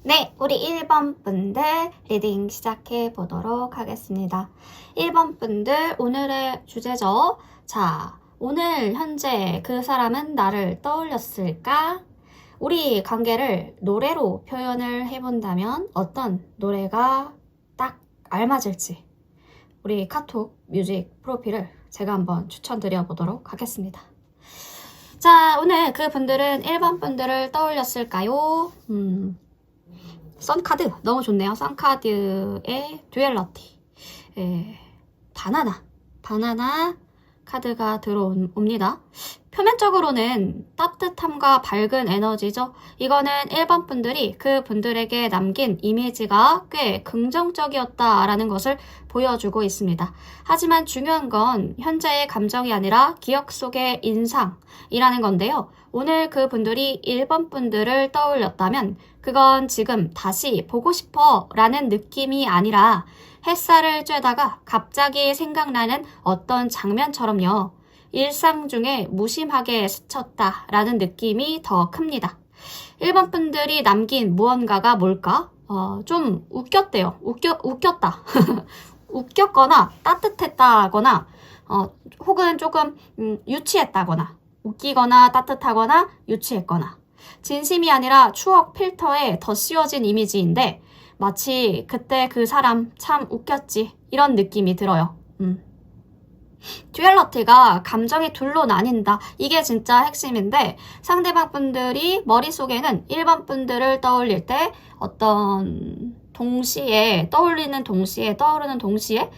네, 우리 1번 분들 리딩 시작해 보도록 하겠습니다. 1번 분들 오늘의 주제죠. 자, 오늘 현재 그 사람은 나를 떠올렸을까? 우리 관계를 노래로 표현을 해본다면 어떤 노래가 딱 알맞을지 우리 카톡 뮤직 프로필을 제가 한번 추천드려 보도록 하겠습니다. 자, 오늘 그 분들은 1번 분들을 떠올렸을까요? 선카드 너무 좋네요. 선카드의 듀얼러티, 바나나 카드가 들어옵니다. 표면적으로는 따뜻함과 밝은 에너지죠. 이거는 1번 분들이 그 분들에게 남긴 이미지가 꽤 긍정적이었다라는 것을 보여주고 있습니다. 하지만 중요한 건 현재의 감정이 아니라 기억 속의 인상이라는 건데요. 오늘 그 분들이 1번 분들을 떠올렸다면 그건 지금 다시 보고 싶어 라는 느낌이 아니라 햇살을 쬐다가 갑자기 생각나는 어떤 장면처럼요. 일상 중에 무심하게 스쳤다 라는 느낌이 더 큽니다. 1번 분들이 남긴 무언가가 뭘까? 좀 웃겼대요. 웃겼다. 웃겼거나 따뜻했다거나 혹은 조금 유치했다거나 웃기거나 따뜻하거나 유치했거나 진심이 아니라 추억 필터에 더 씌워진 이미지인데 마치 그때 그 사람 참 웃겼지 이런 느낌이 들어요. 듀얼러티가 감정이 둘로 나뉜다. 이게 진짜 핵심인데 상대방 분들이 머릿속에는 1번 분들을 떠올릴 때 어떤 떠오르는 동시에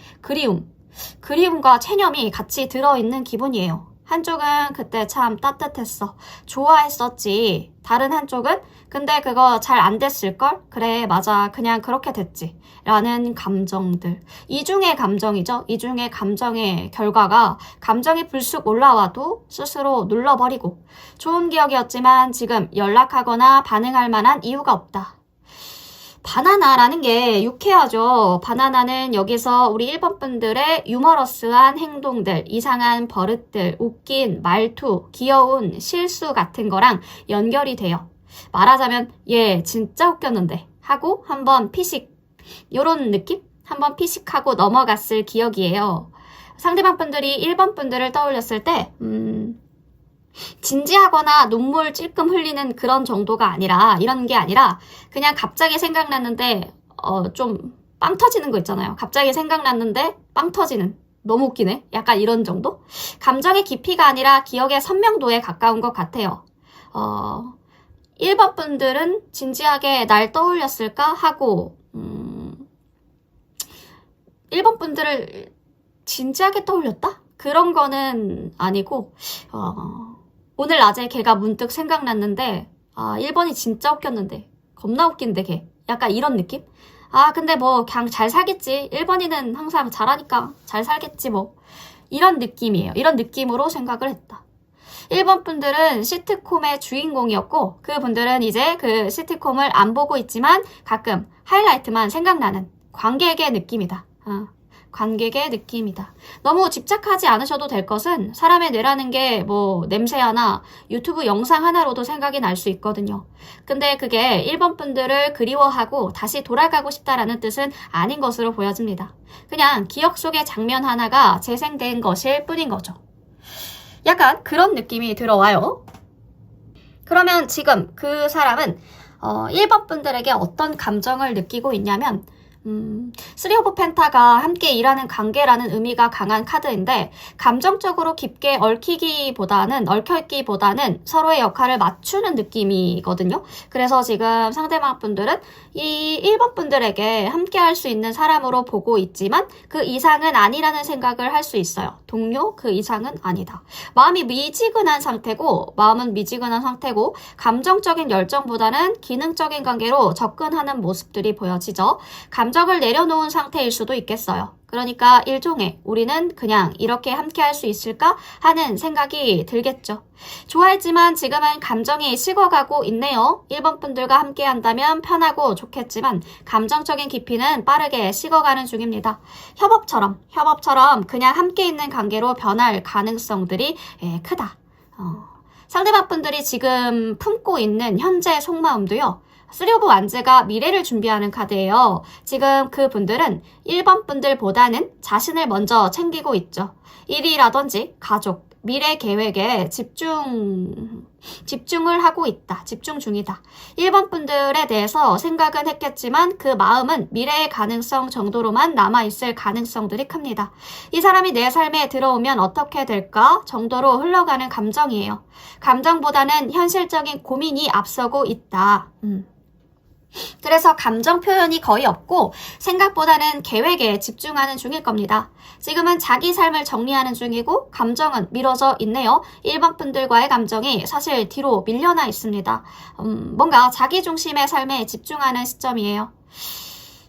그리움과 체념이 같이 들어있는 기분이에요. 한쪽은 그때 참 따뜻했어. 좋아했었지. 다른 한쪽은 근데 그거 잘 안 됐을걸? 그래, 맞아. 그냥 그렇게 됐지. 라는 감정들. 이중의 감정이죠. 이중의 감정의 결과가 감정이 불쑥 올라와도 스스로 눌러버리고 좋은 기억이었지만 지금 연락하거나 반응할 만한 이유가 없다. 바나나라는 게 유쾌하죠. 바나나는 여기서 우리 1번 분들의 유머러스한 행동들, 이상한 버릇들, 웃긴 말투, 귀여운 실수 같은 거랑 연결이 돼요. 말하자면 얘 진짜 웃겼는데 하고 한번 피식, 요런 느낌? 한번 피식하고 넘어갔을 기억이에요. 상대방 분들이 1번 분들을 떠올렸을 때 진지하거나 눈물 찔끔 흘리는 그런 정도가 아니라 이런 게 아니라 그냥 갑자기 생각났는데 좀 빵 터지는 거 있잖아요. 갑자기 생각났는데 빵 터지는 너무 웃기네. 약간 이런 정도? 감정의 깊이가 아니라 기억의 선명도에 가까운 것 같아요. 1번 분들은 진지하게 날 떠올렸을까 하고 1번 분들을 진지하게 떠올렸다? 그런 거는 아니고 오늘 낮에 걔가 문득 생각났는데 1번이 진짜 웃겼는데 겁나 웃긴데 걔 약간 이런 느낌? 근데 뭐 그냥 잘 살겠지. 1번이는 항상 잘하니까 잘 살겠지 뭐 이런 느낌이에요. 이런 느낌으로 생각을 했다. 1번 분들은 시트콤의 주인공이었고 그분들은 이제 그 시트콤을 안 보고 있지만 가끔 하이라이트만 생각나는 관객의 느낌이다. 관객의 느낌이다. 너무 집착하지 않으셔도 될 것은 사람의 뇌라는 게 뭐 냄새 하나, 유튜브 영상 하나로도 생각이 날 수 있거든요. 근데 그게 1번 분들을 그리워하고 다시 돌아가고 싶다라는 뜻은 아닌 것으로 보여집니다. 그냥 기억 속의 장면 하나가 재생된 것일 뿐인 거죠. 약간 그런 느낌이 들어와요. 그러면 지금 그 사람은 1번 분들에게 어떤 감정을 느끼고 있냐면 3 오브 펜타가 함께 일하는 관계라는 의미가 강한 카드인데 감정적으로 깊게 얽혀있기보다는 서로의 역할을 맞추는 느낌이거든요. 그래서 지금 상대방 분들은 이 1번 분들에게 함께 할 수 있는 사람으로 보고 있지만 그 이상은 아니라는 생각을 할 수 있어요. 동료 그 이상은 아니다. 마음은 미지근한 상태고 감정적인 열정보다는 기능적인 관계로 접근하는 모습들이 보여지죠. 감정을 내려놓은 상태일 수도 있겠어요. 그러니까 일종의 우리는 그냥 이렇게 함께 할 수 있을까 하는 생각이 들겠죠. 좋아했지만 지금은 감정이 식어가고 있네요. 1번 분들과 함께 한다면 편하고 좋겠지만 감정적인 깊이는 빠르게 식어가는 중입니다. 협업처럼 그냥 함께 있는 관계로 변할 가능성들이 크다. 상대방 분들이 지금 품고 있는 현재 속마음도요. 쓰리 오브 완즈가 미래를 준비하는 카드예요. 지금 그 분들은 1번 분들보다는 자신을 먼저 챙기고 있죠. 일이라든지 가족, 미래 계획에 집중을 하고 있다. 집중 중이다. 1번 분들에 대해서 생각은 했겠지만 그 마음은 미래의 가능성 정도로만 남아있을 가능성들이 큽니다. 이 사람이 내 삶에 들어오면 어떻게 될까 정도로 흘러가는 감정이에요. 감정보다는 현실적인 고민이 앞서고 있다. 그래서 감정 표현이 거의 없고 생각보다는 계획에 집중하는 중일 겁니다. 지금은 자기 삶을 정리하는 중이고 감정은 미뤄져 있네요. 1번 분들과의 감정이 사실 뒤로 밀려나 있습니다. 뭔가 자기 중심의 삶에 집중하는 시점이에요.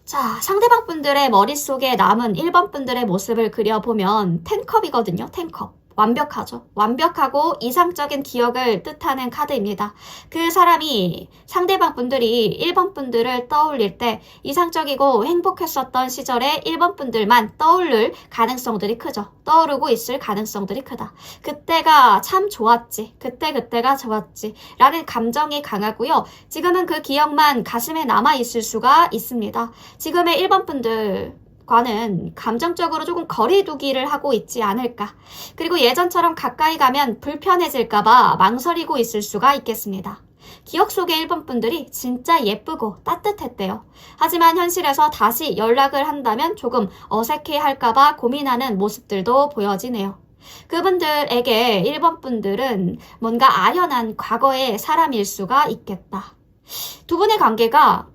자, 상대방 분들의 머릿속에 남은 1번 분들의 모습을 그려보면 10컵이거든요. 10컵. 완벽하죠. 완벽하고 이상적인 기억을 뜻하는 카드입니다. 그 사람이 상대방 분들이 1번 분들을 떠올릴 때 이상적이고 행복했었던 시절에 1번 분들만 떠오를 가능성들이 크죠. 떠오르고 있을 가능성들이 크다. 그때가 참 좋았지. 그때가 좋았지. 라는 감정이 강하고요. 지금은 그 기억만 가슴에 남아있을 수가 있습니다. 지금의 1번 분들 과는 감정적으로 조금 거리두기를 하고 있지 않을까. 그리고 예전처럼 가까이 가면 불편해질까봐 망설이고 있을 수가 있겠습니다. 기억 속의 1번 분들이 진짜 예쁘고 따뜻했대요. 하지만 현실에서 다시 연락을 한다면 조금 어색해 할까봐 고민하는 모습들도 보여지네요. 그분들에게 1번 분들은 뭔가 아련한 과거의 사람일 수가 있겠다. 두 분의 관계가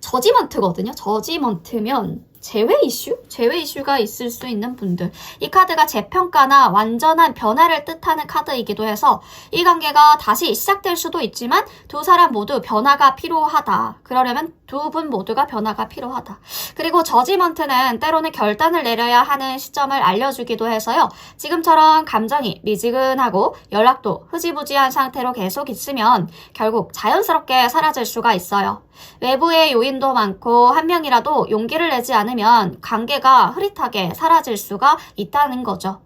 저지먼트거든요. 저지먼트면 재회 이슈? 재회 이슈가 있을 수 있는 분들. 이 카드가 재평가나 완전한 변화를 뜻하는 카드이기도 해서 이 관계가 다시 시작될 수도 있지만 두 사람 모두 변화가 필요하다. 그러려면 두 분 모두가 변화가 필요하다. 그리고 저지먼트는 때로는 결단을 내려야 하는 시점을 알려주기도 해서요. 지금처럼 감정이 미지근하고 연락도 흐지부지한 상태로 계속 있으면 결국 자연스럽게 사라질 수가 있어요. 외부의 요인도 많고 한 명이라도 용기를 내지 않으면 관계가 흐릿하게 사라질 수가 있다는 거죠.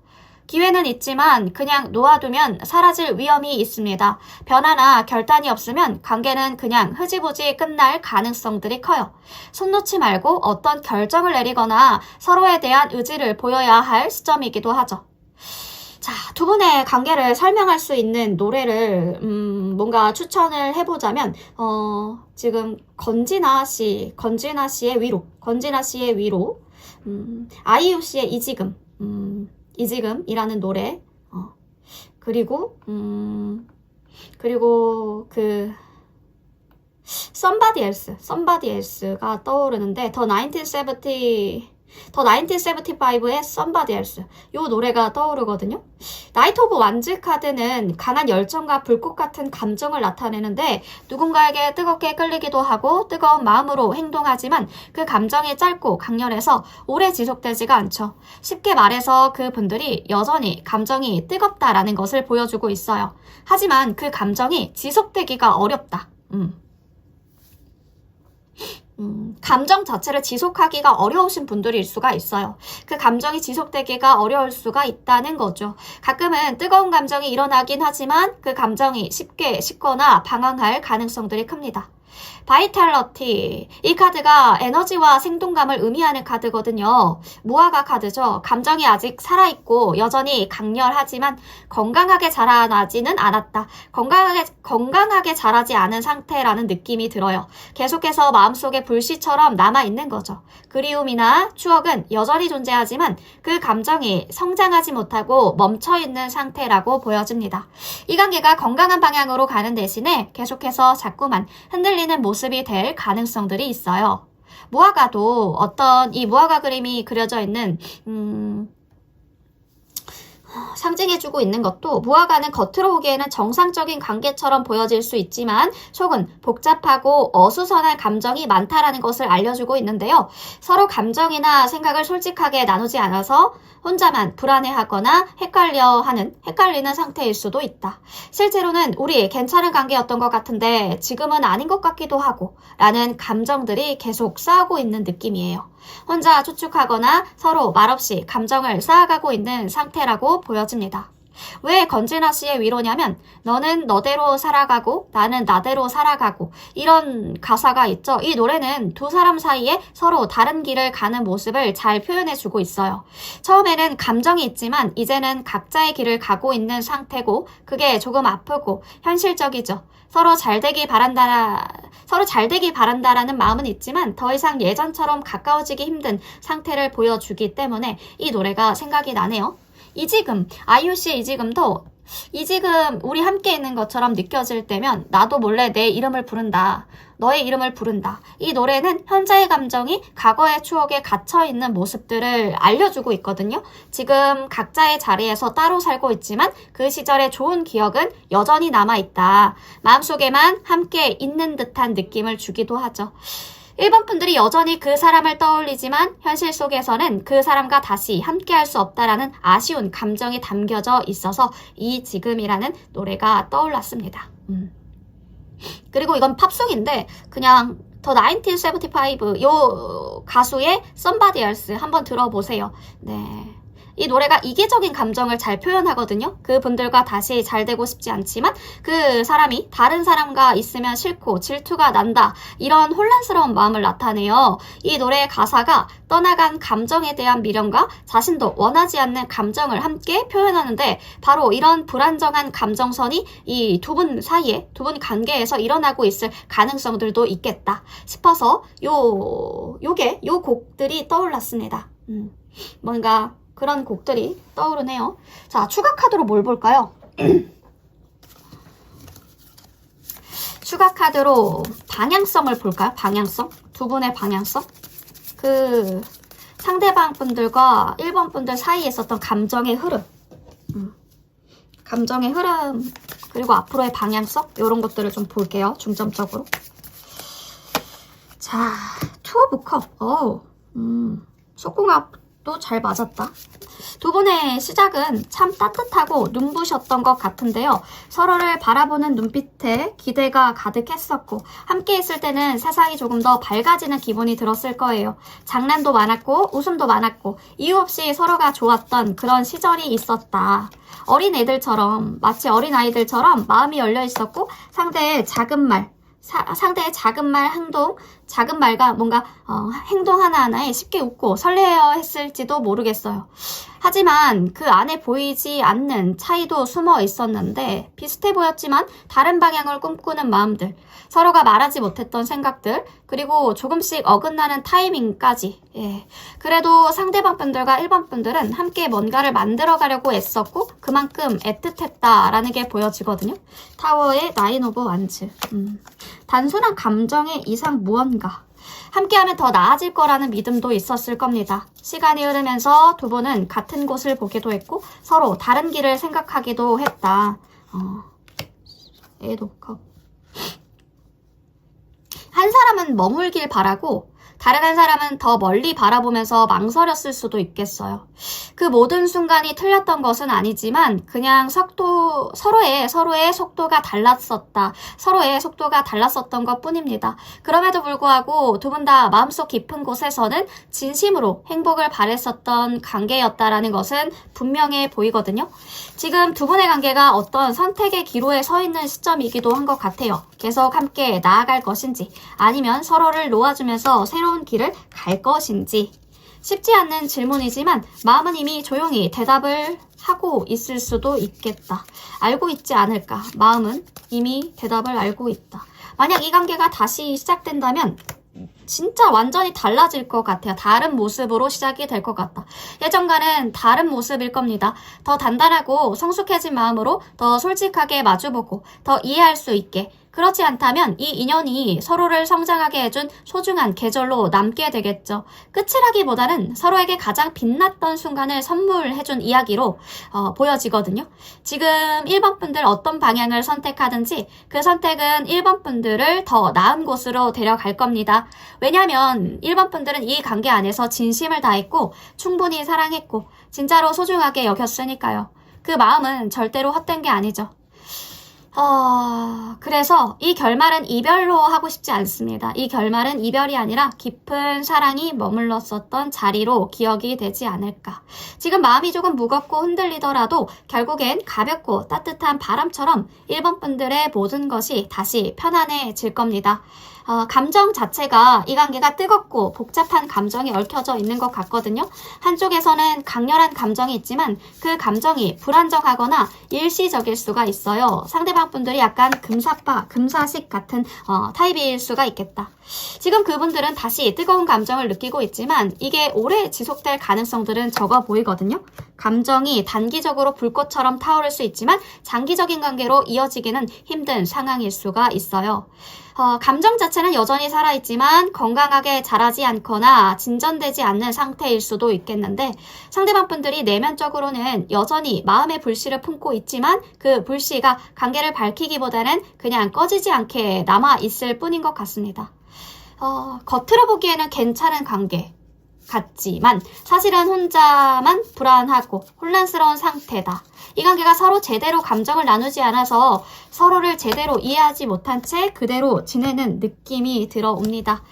기회는 있지만 그냥 놓아두면 사라질 위험이 있습니다. 변화나 결단이 없으면 관계는 그냥 흐지부지 끝날 가능성들이 커요. 손 놓지 말고 어떤 결정을 내리거나 서로에 대한 의지를 보여야 할 시점이기도 하죠. 자, 두 분의 관계를 설명할 수 있는 노래를 뭔가 추천을 해보자면 지금 건진아 씨의 위로, 아이유 씨의 이지금이라는 노래, 그리고 그 Somebody Else가 떠오르는데 더 1975의 Somebody Else 이 노래가 떠오르거든요. 나이트 오브 완즈 카드는 강한 열정과 불꽃 같은 감정을 나타내는데 누군가에게 뜨겁게 끌리기도 하고 뜨거운 마음으로 행동하지만 그 감정이 짧고 강렬해서 오래 지속되지가 않죠. 쉽게 말해서 그분들이 여전히 감정이 뜨겁다라는 것을 보여주고 있어요. 하지만 그 감정이 지속되기가 어렵다. 감정 자체를 지속하기가 어려우신 분들일 수가 있어요. 그 감정이 지속되기가 어려울 수가 있다는 거죠. 가끔은 뜨거운 감정이 일어나긴 하지만 그 감정이 쉽게 식거나 방황할 가능성들이 큽니다. 바이탈러티, 이 카드가 에너지와 생동감을 의미하는 카드거든요. 무화과 카드죠. 감정이 아직 살아있고 여전히 강렬하지만 건강하게 자라나지는 않았다. 건강하게 자라지 않은 상태라는 느낌이 들어요. 계속해서 마음속에 불씨처럼 남아있는 거죠. 그리움이나 추억은 여전히 존재하지만 그 감정이 성장하지 못하고 멈춰있는 상태라고 보여집니다. 이 관계가 건강한 방향으로 가는 대신에 계속해서 자꾸만 흔들리는 모습이 될 가능성들이 있어요. 무화과도 이 무화과 그림이 그려져 있는 상징해주고 있는 것도 무화과는 겉으로 보기에는 정상적인 관계처럼 보여질 수 있지만 속은 복잡하고 어수선한 감정이 많다라는 것을 알려주고 있는데요. 서로 감정이나 생각을 솔직하게 나누지 않아서 혼자만 불안해하거나 헷갈리는 상태일 수도 있다. 실제로는 우리 괜찮은 관계였던 것 같은데 지금은 아닌 것 같기도 하고 라는 감정들이 계속 쌓이고 있는 느낌이에요. 혼자 추측하거나 서로 말없이 감정을 쌓아가고 있는 상태라고 보여집니다. 왜 건진아 씨의 위로냐면 너는 너대로 살아가고 나는 나대로 살아가고 이런 가사가 있죠. 이 노래는 두 사람 사이에 서로 다른 길을 가는 모습을 잘 표현해주고 있어요. 처음에는 감정이 있지만 이제는 각자의 길을 가고 있는 상태고 그게 조금 아프고 현실적이죠. 서로 잘 되기 바란다라는 마음은 있지만 더 이상 예전처럼 가까워지기 힘든 상태를 보여주기 때문에 이 노래가 생각이 나네요. 이지금, 아이유 씨의 이지금도 이지금 우리 함께 있는 것처럼 느껴질 때면 나도 몰래 내 이름을 부른다. 너의 이름을 부른다. 이 노래는 현재의 감정이 과거의 추억에 갇혀있는 모습들을 알려주고 있거든요. 지금 각자의 자리에서 따로 살고 있지만 그 시절의 좋은 기억은 여전히 남아있다. 마음속에만 함께 있는 듯한 느낌을 주기도 하죠. 일본 분들이 여전히 그 사람을 떠올리지만 현실 속에서는 그 사람과 다시 함께할 수 없다라는 아쉬운 감정이 담겨져 있어서 이 지금이라는 노래가 떠올랐습니다. 그리고 이건 팝송인데 그냥 더 1975 요 가수의 Somebody Else 한번 들어보세요. 네. 이 노래가 이기적인 감정을 잘 표현하거든요. 그분들과 다시 잘 되고 싶지 않지만 그 사람이 다른 사람과 있으면 싫고 질투가 난다. 이런 혼란스러운 마음을 나타내요. 이 노래의 가사가 떠나간 감정에 대한 미련과 자신도 원하지 않는 감정을 함께 표현하는데 바로 이런 불안정한 감정선이 이 두 분 사이에 두 분 관계에서 일어나고 있을 가능성들도 있겠다 싶어서 요 곡들이 떠올랐습니다. 뭔가 그런 곡들이 떠오르네요. 자, 추가 카드로 뭘 볼까요? 추가 카드로 방향성을 볼까요? 방향성? 두 분의 방향성? 그 상대방 분들과 1번 분들 사이에 있었던 감정의 흐름. 감정의 흐름 그리고 앞으로의 방향성? 이런 것들을 좀 볼게요. 중점적으로. 자, 투 오브 컵. 속궁합 또 잘 맞았다. 두 분의 시작은 참 따뜻하고 눈부셨던 것 같은데요. 서로를 바라보는 눈빛에 기대가 가득했었고 함께 있을 때는 세상이 조금 더 밝아지는 기분이 들었을 거예요. 장난도 많았고 웃음도 많았고 이유 없이 서로가 좋았던 그런 시절이 있었다. 마치 어린아이들처럼 마음이 열려 있었고 상대의 작은 말, 작은 말과 뭔가 행동 하나하나에 쉽게 웃고 설레어 했을지도 모르겠어요. 하지만 그 안에 보이지 않는 차이도 숨어 있었는데 비슷해 보였지만 다른 방향을 꿈꾸는 마음들, 서로가 말하지 못했던 생각들, 그리고 조금씩 어긋나는 타이밍까지. 그래도 상대방 분들과 1번 분들은 함께 뭔가를 만들어가려고 애썼고 그만큼 애틋했다라는 게 보여지거든요. 타워의 나인 오브 완즈. 단순한 감정의 이상 무언가. 함께하면 더 나아질 거라는 믿음도 있었을 겁니다. 시간이 흐르면서 두 분은 같은 곳을 보기도 했고 서로 다른 길을 생각하기도 했다. 한 사람은 머물길 바라고 다른 한 사람은 더 멀리 바라보면서 망설였을 수도 있겠어요. 그 모든 순간이 틀렸던 것은 아니지만 그냥 서로의 속도가 달랐었다. 서로의 속도가 달랐었던 것 뿐입니다. 그럼에도 불구하고 두 분 다 마음속 깊은 곳에서는 진심으로 행복을 바랬었던 관계였다라는 것은 분명해 보이거든요. 지금 두 분의 관계가 어떤 선택의 기로에 서 있는 시점이기도 한 것 같아요. 계속 함께 나아갈 것인지 아니면 서로를 놓아주면서 새로운 길을 갈 것인지. 쉽지 않는 질문이지만 마음은 이미 조용히 대답을 하고 있을 수도 있겠다. 알고 있지 않을까. 마음은 이미 대답을 알고 있다. 만약 이 관계가 다시 시작된다면 진짜 완전히 달라질 것 같아요. 다른 모습으로 시작이 될 것 같다. 예전과는 다른 모습일 겁니다. 더 단단하고 성숙해진 마음으로 더 솔직하게 마주보고 더 이해할 수 있게. 그렇지 않다면 이 인연이 서로를 성장하게 해준 소중한 계절로 남게 되겠죠. 끝이라기보다는 서로에게 가장 빛났던 순간을 선물해준 이야기로 보여지거든요. 지금 1번 분들 어떤 방향을 선택하든지 그 선택은 1번 분들을 더 나은 곳으로 데려갈 겁니다. 왜냐하면 1번 분들은 이 관계 안에서 진심을 다했고 충분히 사랑했고 진짜로 소중하게 여겼으니까요. 그 마음은 절대로 헛된 게 아니죠. 그래서 이 결말은 이별로 하고 싶지 않습니다. 이 결말은 이별이 아니라 깊은 사랑이 머물렀었던 자리로 기억이 되지 않을까. 지금 마음이 조금 무겁고 흔들리더라도 결국엔 가볍고 따뜻한 바람처럼 1번 분들의 모든 것이 다시 편안해질 겁니다. 감정 자체가 이 관계가 뜨겁고 복잡한 감정이 얽혀져 있는 것 같거든요. 한쪽에서는 강렬한 감정이 있지만 그 감정이 불안정하거나 일시적일 수가 있어요. 상대방 분들이 약간 금사빠, 금사식 같은 타입일 수가 있겠다. 지금 그분들은 다시 뜨거운 감정을 느끼고 있지만 이게 오래 지속될 가능성들은 적어 보이거든요. 감정이 단기적으로 불꽃처럼 타오를 수 있지만 장기적인 관계로 이어지기는 힘든 상황일 수가 있어요. 감정 자체는 여전히 살아있지만 건강하게 자라지 않거나 진전되지 않는 상태일 수도 있겠는데 상대방 분들이 내면적으로는 여전히 마음의 불씨를 품고 있지만 그 불씨가 관계를 밝히기보다는 그냥 꺼지지 않게 남아있을 뿐인 것 같습니다. 겉으로 보기에는 괜찮은 관계 같지만 사실은 혼자만 불안하고 혼란스러운 상태다. 이 관계가 서로 제대로 감정을 나누지 않아서 서로를 제대로 이해하지 못한 채 그대로 지내는 느낌이 들어옵니다.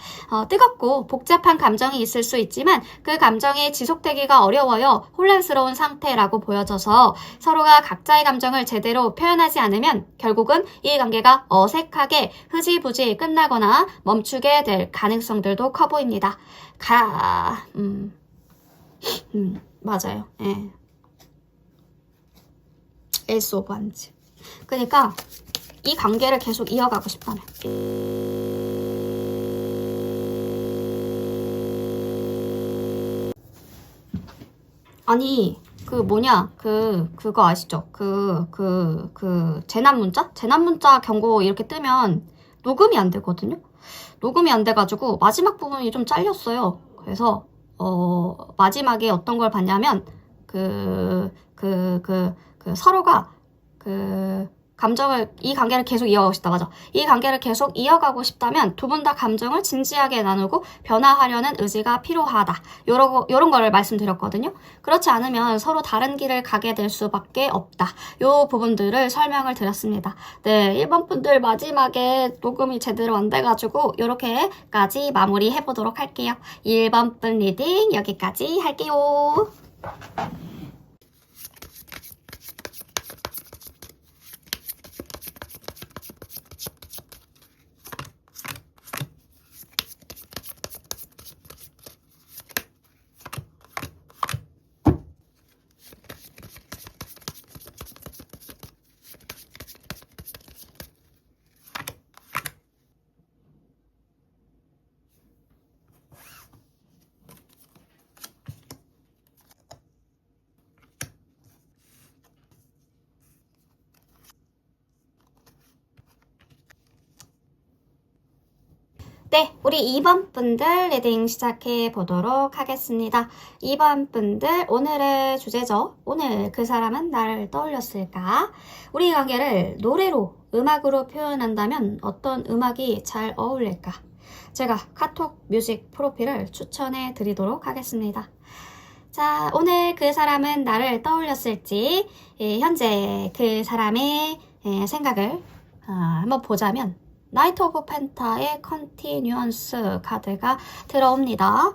뜨겁고 복잡한 감정이 있을 수 있지만 그 감정이 지속되기가 어려워요. 혼란스러운 상태라고 보여져서 서로가 각자의 감정을 제대로 표현하지 않으면 결국은 이 관계가 어색하게 흐지부지 끝나거나 멈추게 될 가능성들도 커 보입니다. 맞아요. 예. 에이스 오브 한즈. 그러니까 이 관계를 계속 이어가고 싶다면 아니 그거 아시죠? 재난 문자 경고 이렇게 뜨면 녹음이 안 되거든요. 녹음이 안 돼가지고 마지막 부분이 좀 잘렸어요. 그래서 마지막에 어떤 걸 봤냐면 서로가 이 관계를 계속 이어가고 싶다. 맞아. 이 관계를 계속 이어가고 싶다면 두 분 다 감정을 진지하게 나누고 변화하려는 의지가 필요하다. 요런 거를 말씀드렸거든요. 그렇지 않으면 서로 다른 길을 가게 될 수밖에 없다. 요 부분들을 설명을 드렸습니다. 네, 1번 분들 마지막에 녹음이 제대로 안 돼가지고 요렇게까지 마무리해보도록 할게요. 1번 분 리딩 여기까지 할게요. 네, 우리 2번 분들 리딩 시작해 보도록 하겠습니다. 2번 분들 오늘의 주제죠. 오늘 그 사람은 나를 떠올렸을까? 우리 관계를 노래로, 음악으로 표현한다면 어떤 음악이 잘 어울릴까? 제가 카톡 뮤직 프로필을 추천해 드리도록 하겠습니다. 자, 오늘 그 사람은 나를 떠올렸을지 현재 그 사람의 생각을 한번 보자면 나이트 오브 펜타의 컨티뉴언스 카드가 들어옵니다.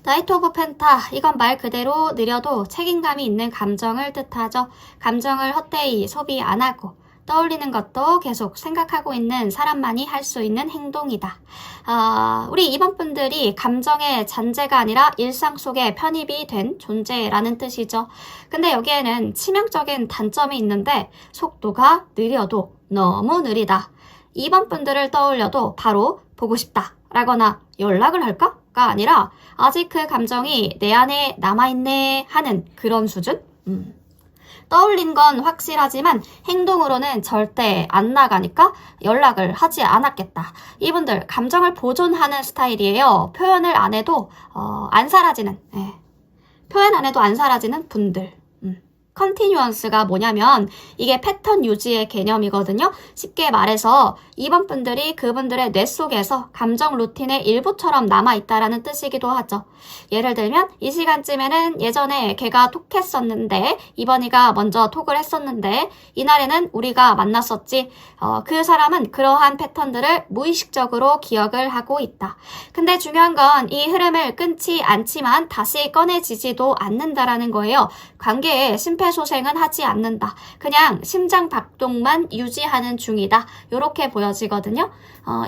나이트 오브 펜타, 이건 말 그대로 느려도 책임감이 있는 감정을 뜻하죠. 감정을 헛되이 소비 안 하고 떠올리는 것도 계속 생각하고 있는 사람만이 할 수 있는 행동이다. 우리 2번 분들이 감정의 잔재가 아니라 일상 속에 편입이 된 존재라는 뜻이죠. 근데 여기에는 치명적인 단점이 있는데 속도가 느려도 너무 느리다. 2번 분들을 떠올려도 바로 보고 싶다 라거나 연락을 할까가 아니라 아직 그 감정이 내 안에 남아있네 하는 그런 수준? 떠올린 건 확실하지만 행동으로는 절대 안 나가니까 연락을 하지 않았겠다. 이분들 감정을 보존하는 스타일이에요. 표현을 안 해도 안 사라지는, 표현 안 해도 안 사라지는 분들. 컨티뉴언스가 뭐냐면 이게 패턴 유지의 개념이거든요. 쉽게 말해서 2번 분들이 그분들의 뇌 속에서 감정 루틴의 일부처럼 남아있다라는 뜻이기도 하죠. 예를 들면 이 시간쯤에는 예전에 걔가 톡했었는데 이번이가 먼저 톡을 했었는데 이날에는 우리가 만났었지. 그 사람은 그러한 패턴들을 무의식적으로 기억을 하고 있다. 근데 중요한 건 이 흐름을 끊지 않지만 다시 꺼내지지도 않는다라는 거예요. 관계에 심폐소생은 하지 않는다. 그냥 심장 박동만 유지하는 중이다. 이렇게 보여지거든요.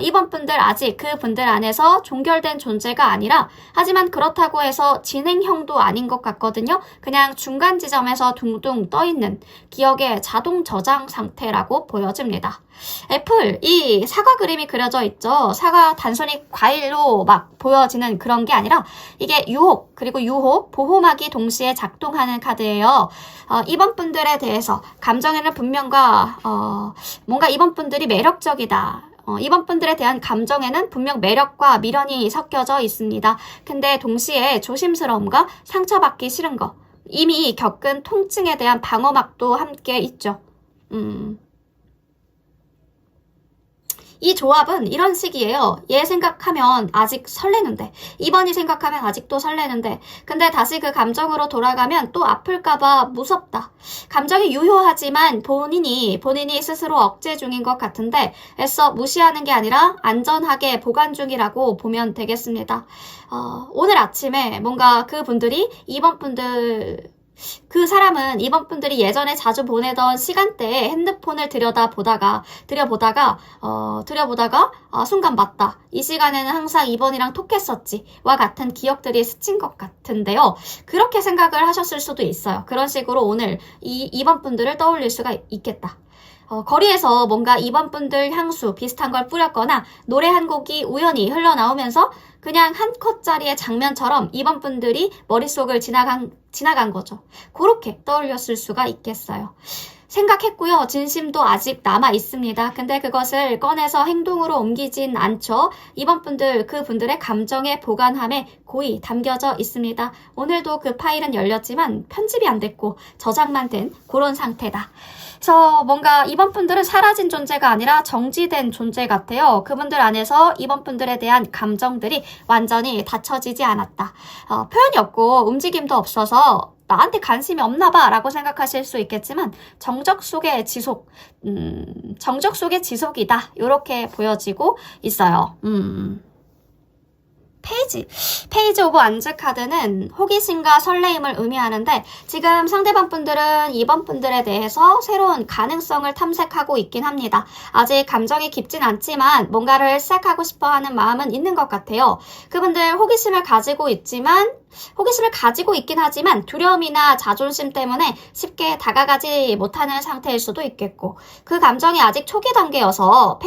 이번 분들 아직 그 분들 안에서 종결된 존재가 아니라 하지만 그렇다고 해서 진행형도 아닌 것 같거든요. 그냥 중간 지점에서 둥둥 떠있는 기억의 자동 저장 상태라고 보여집니다. 애플, 이 사과 그림이 그려져 있죠. 사과 단순히 과일로 막 보여지는 그런 게 아니라 이게 유혹, 그리고 유혹, 보호막이 동시에 작동하는 카드예요. 이번 분들에 대해서 감정에는 분명과 뭔가 이번 분들이 매력적이다. 이번 분들에 대한 감정에는 분명 매력과 미련이 섞여져 있습니다. 근데 동시에 조심스러움과 상처받기 싫은 거, 이미 겪은 통증에 대한 방어막도 함께 있죠. 이 조합은 이런 식이에요. 얘 생각하면 아직 설레는데, 2번이 생각하면 아직도 설레는데, 근데 다시 그 감정으로 돌아가면 또 아플까봐 무섭다. 감정이 유효하지만 본인이 스스로 억제 중인 것 같은데 애써 무시하는 게 아니라 안전하게 보관 중이라고 보면 되겠습니다. 오늘 아침에 뭔가 그분들이 2번 분들 그 사람은 이번 분들이 예전에 자주 보내던 시간대에 핸드폰을 들여보다가 순간 맞다. 이 시간에는 항상 2번이랑 톡했었지. 와 같은 기억들이 스친 것 같은데요. 그렇게 생각을 하셨을 수도 있어요. 그런 식으로 오늘 2번 분들을 떠올릴 수가 있겠다. 거리에서 뭔가 2번 분들 향수 비슷한 걸 뿌렸거나 노래 한 곡이 우연히 흘러나오면서 그냥 한 컷짜리의 장면처럼 2번 분들이 머릿속을 지나간 거죠. 그렇게 떠올렸을 수가 있겠어요. 생각했고요. 진심도 아직 남아 있습니다. 근데 그것을 꺼내서 행동으로 옮기진 않죠. 이번 분들, 그분들의 감정의 보관함에 고이 담겨져 있습니다. 오늘도 그 파일은 열렸지만 편집이 안 됐고 저장만 된 그런 상태다. 그래서 뭔가 이번 분들은 사라진 존재가 아니라 정지된 존재 같아요. 그분들 안에서 이번 분들에 대한 감정들이 완전히 닫혀지지 않았다. 표현이 없고 움직임도 없어서 나한테 관심이 없나 봐 라고 생각하실 수 있겠지만 정적 속의 지속이다. 이렇게 보여지고 있어요. 페이지 오브 완즈 카드는 호기심과 설레임을 의미하는데 지금 상대방 분들은 이번 분들에 대해서 새로운 가능성을 탐색하고 있긴 합니다. 아직 감정이 깊진 않지만 뭔가를 시작하고 싶어하는 마음은 있는 것 같아요. 그분들 호기심을 가지고 있긴 하지만 두려움이나 자존심 때문에 쉽게 다가가지 못하는 상태일 수도 있겠고 그 감정이 아직 초기 단계여서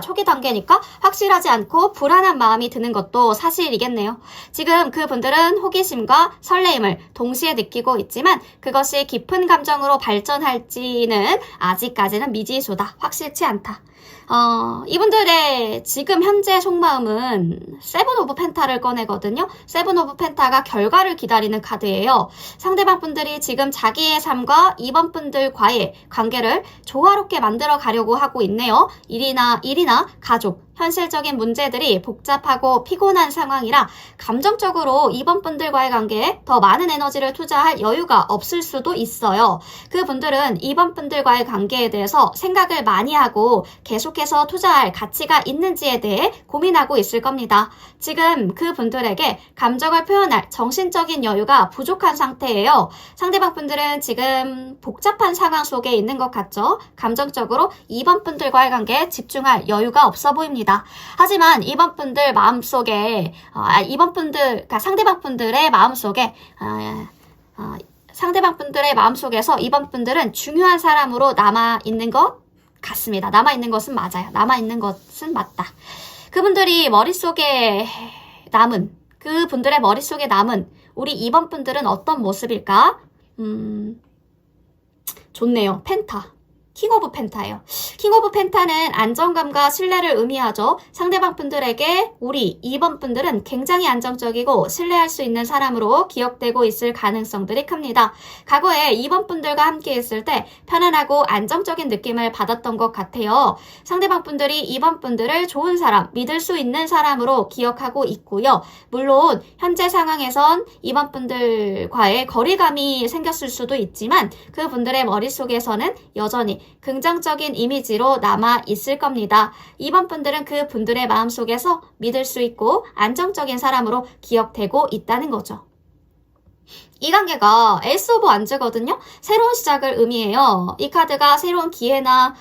초기 단계니까 확실하지 않고 불안한 마음이 드는 것도 사실이겠네요. 지금 그분들은 호기심과 설레임을 동시에 느끼고 있지만 그것이 깊은 감정으로 발전할지는 아직까지는 미지수다. 확실치 않다. 이분들의 지금 현재 속마음은 세븐 오브 펜타를 꺼내거든요. 세븐 오브 펜타가 결과를 기다리는 카드예요. 상대방 분들이 지금 자기의 삶과 이번 분들과의 관계를 조화롭게 만들어 가려고 하고 있네요. 일이나 가족, 현실적인 문제들이 복잡하고 피곤한 상황이라 감정적으로 이번 분들과의 관계에 더 많은 에너지를 투자할 여유가 없을 수도 있어요. 그분들은 이번 분들과의 관계에 대해서 생각을 많이 하고 계속해서 투자할 가치가 있는지에 대해 고민하고 있을 겁니다. 지금 그분들에게 감정을 표현할 정신적인 여유가 부족한 상태예요. 상대방 분들은 지금 복잡한 상황 속에 있는 것 같죠? 감정적으로 이번 분들과의 관계에 집중할 여유가 없어 보입니다. 하지만 이번 분들 마음속에 상대방 분들의 마음속에서 이번 분들은 중요한 사람으로 남아있는 것 같습니다. 남아있는 것은 맞아요. 남아있는 것은 맞다. 그분들의 머릿속에 남은 우리 이번 분들은 어떤 모습일까? 좋네요. 펜타. 킹 오브 펜타예요. 킹 오브 펜타는 안정감과 신뢰를 의미하죠. 상대방 분들에게 우리 2번 분들은 굉장히 안정적이고 신뢰할 수 있는 사람으로 기억되고 있을 가능성들이 큽니다. 과거에 2번 분들과 함께 있을 때 편안하고 안정적인 느낌을 받았던 것 같아요. 상대방 분들이 2번 분들을 좋은 사람, 믿을 수 있는 사람으로 기억하고 있고요. 물론 현재 상황에선 2번 분들과의 거리감이 생겼을 수도 있지만 그분들의 머릿속에서는 여전히 긍정적인 이미지로 남아 있을 겁니다. 2번 분들은 그 분들의 마음속에서 믿을 수 있고 안정적인 사람으로 기억되고 있다는 거죠. 이 관계가 에이스 오브 완즈거든요. 새로운 시작을 의미해요. 이 카드가 새로운 기회나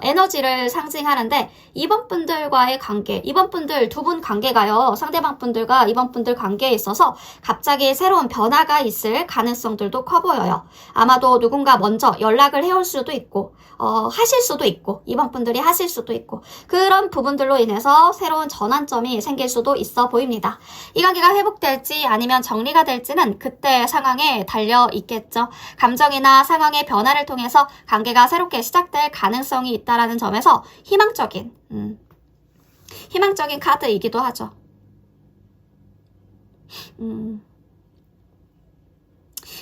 에너지를 상징하는데 2번 분들과의 관계, 2번 분들 두 분 관계가요. 상대방 분들과 2번 분들 관계에 있어서 갑자기 새로운 변화가 있을 가능성들도 커 보여요. 아마도 누군가 먼저 연락을 해올 수도 있고 하실 수도 있고 2번 분들이 하실 수도 있고 그런 부분들로 인해서 새로운 전환점이 생길 수도 있어 보입니다. 이 관계가 회복될지 아니면 정리가 될지는 그때 상황에 달려 있겠죠. 감정이나 상황의 변화를 통해서 관계가 새롭게 시작될 가능성이 있다라는 점에서 희망적인 카드이기도 하죠.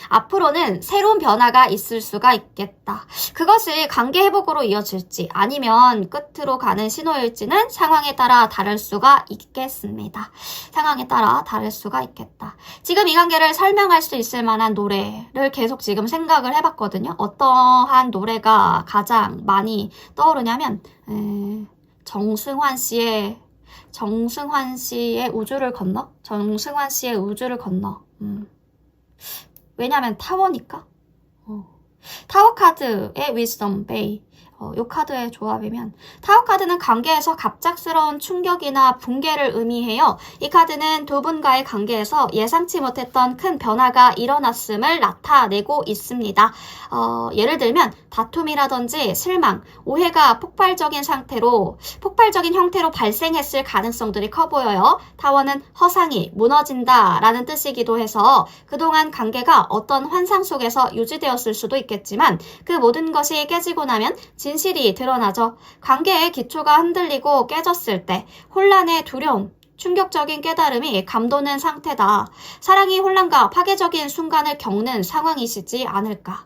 앞으로는 새로운 변화가 있을 수가 있겠다. 그것이 관계 회복으로 이어질지 아니면 끝으로 가는 신호일지는 상황에 따라 다를 수가 있겠습니다. 상황에 따라 다를 수가 있겠다. 지금 이 관계를 설명할 수 있을 만한 노래를 계속 지금 생각을 해봤거든요. 어떠한 노래가 가장 많이 떠오르냐면 정승환 씨의 우주를 건너? 정승환 씨의 우주를 건너. 왜냐면 타워니까. 타워 카드의 위즈덤 베이. 이 카드의 조합이면 타워 카드는 관계에서 갑작스러운 충격이나 붕괴를 의미해요. 이 카드는 두 분과의 관계에서 예상치 못했던 큰 변화가 일어났음을 나타내고 있습니다. 예를 들면 다툼이라든지 실망, 오해가 폭발적인 형태로 발생했을 가능성들이 커 보여요. 타워는 허상이 무너진다라는 뜻이기도 해서 그동안 관계가 어떤 환상 속에서 유지되었을 수도 있겠지만 그 모든 것이 깨지고 나면 진실이 드러나죠. 관계의 기초가 흔들리고 깨졌을 때 혼란의 두려움, 충격적인 깨달음이 감도는 상태다. 사랑이 혼란과 파괴적인 순간을 겪는 상황이시지 않을까.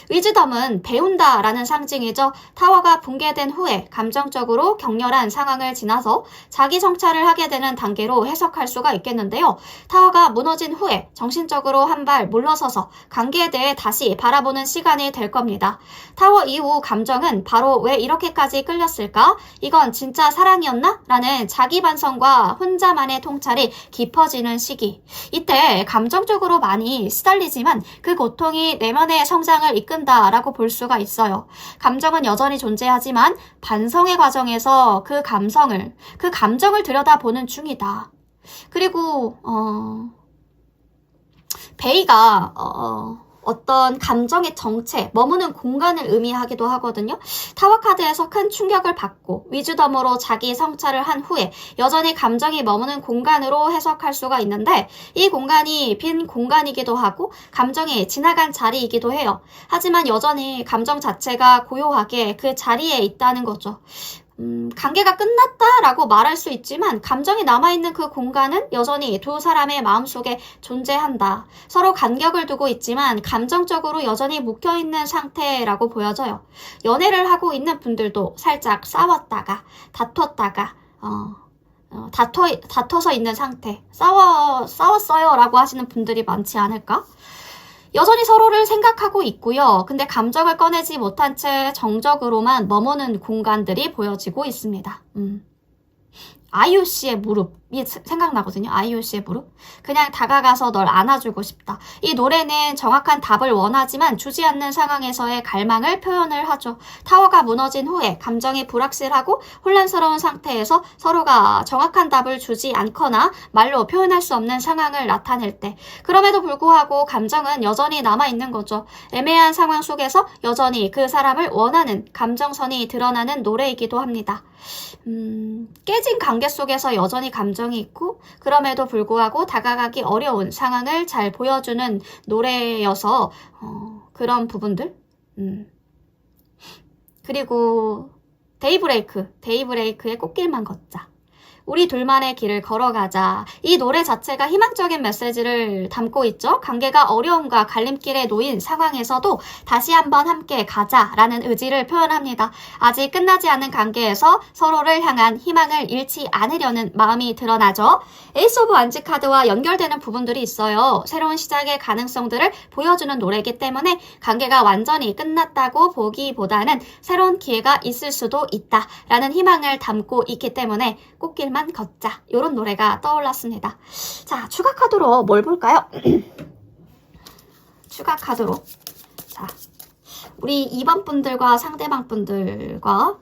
위즈덤은 배운다라는 상징이죠. 타워가 붕괴된 후에 감정적으로 격렬한 상황을 지나서 자기 성찰을 하게 되는 단계로 해석할 수가 있겠는데요. 타워가 무너진 후에 정신적으로 한 발 물러서서 관계에 대해 다시 바라보는 시간이 될 겁니다. 타워 이후 감정은 바로 왜 이렇게까지 끌렸을까? 이건 진짜 사랑이었나? 라는 자기 반성과 혼자만의 통찰이 깊어지는 시기. 이때 감정적으로 많이 시달리지만 그 고통이 내면의 성장을 이끈다라고 볼 수가 있어요. 감정은 여전히 존재하지만 반성의 과정에서 그 감정을 들여다보는 중이다. 그리고 베이가 어떤 감정의 정체, 머무는 공간을 의미하기도 하거든요. 타워 카드에서 큰 충격을 받고 위즈덤으로 자기 성찰을 한 후에 여전히 감정이 머무는 공간으로 해석할 수가 있는데 이 공간이 빈 공간이기도 하고 감정이 지나간 자리이기도 해요. 하지만 여전히 감정 자체가 고요하게 그 자리에 있다는 거죠. 관계가 끝났다라고 말할 수 있지만 감정이 남아있는 그 공간은 여전히 두 사람의 마음속에 존재한다. 서로 간격을 두고 있지만 감정적으로 여전히 묶여있는 상태라고 보여져요. 연애를 하고 있는 분들도 살짝 싸웠다가 다퉜다가 다퉈서 있는 상태. 싸웠어요 라고 하시는 분들이 많지 않을까? 여전히 서로를 생각하고 있고요. 근데 감정을 꺼내지 못한 채 정적으로만 머무는 공간들이 보여지고 있습니다. 아이유 씨의 무릎이 생각나거든요. 아이유 씨의 무릎. 그냥 다가가서 널 안아주고 싶다. 이 노래는 정확한 답을 원하지만 주지 않는 상황에서의 갈망을 표현을 하죠. 타워가 무너진 후에 감정이 불확실하고 혼란스러운 상태에서 서로가 정확한 답을 주지 않거나 말로 표현할 수 없는 상황을 나타낼 때 그럼에도 불구하고 감정은 여전히 남아있는 거죠. 애매한 상황 속에서 여전히 그 사람을 원하는 감정선이 드러나는 노래이기도 합니다. 깨진 관계 속에서 여전히 감정이 있고 그럼에도 불구하고 다가가기 어려운 상황을 잘 보여주는 노래여서 그런 부분들 그리고 데이브레이크의 꽃길만 걷자. 우리 둘만의 길을 걸어가자. 이 노래 자체가 희망적인 메시지를 담고 있죠. 관계가 어려움과 갈림길에 놓인 상황에서도 다시 한번 함께 가자라는 의지를 표현합니다. 아직 끝나지 않은 관계에서 서로를 향한 희망을 잃지 않으려는 마음이 드러나죠. 에이스 오브 완즈 카드와 연결되는 부분들이 있어요. 새로운 시작의 가능성들을 보여주는 노래이기 때문에 관계가 완전히 끝났다고 보기보다는 새로운 기회가 있을 수도 있다라는 희망을 담고 있기 때문에 꽃길만 걷자. 이런 노래가 떠올랐습니다. 자, 추가 카드로 뭘 볼까요? 추가 카드로. 자, 우리 2번 분들과 상대방 분들과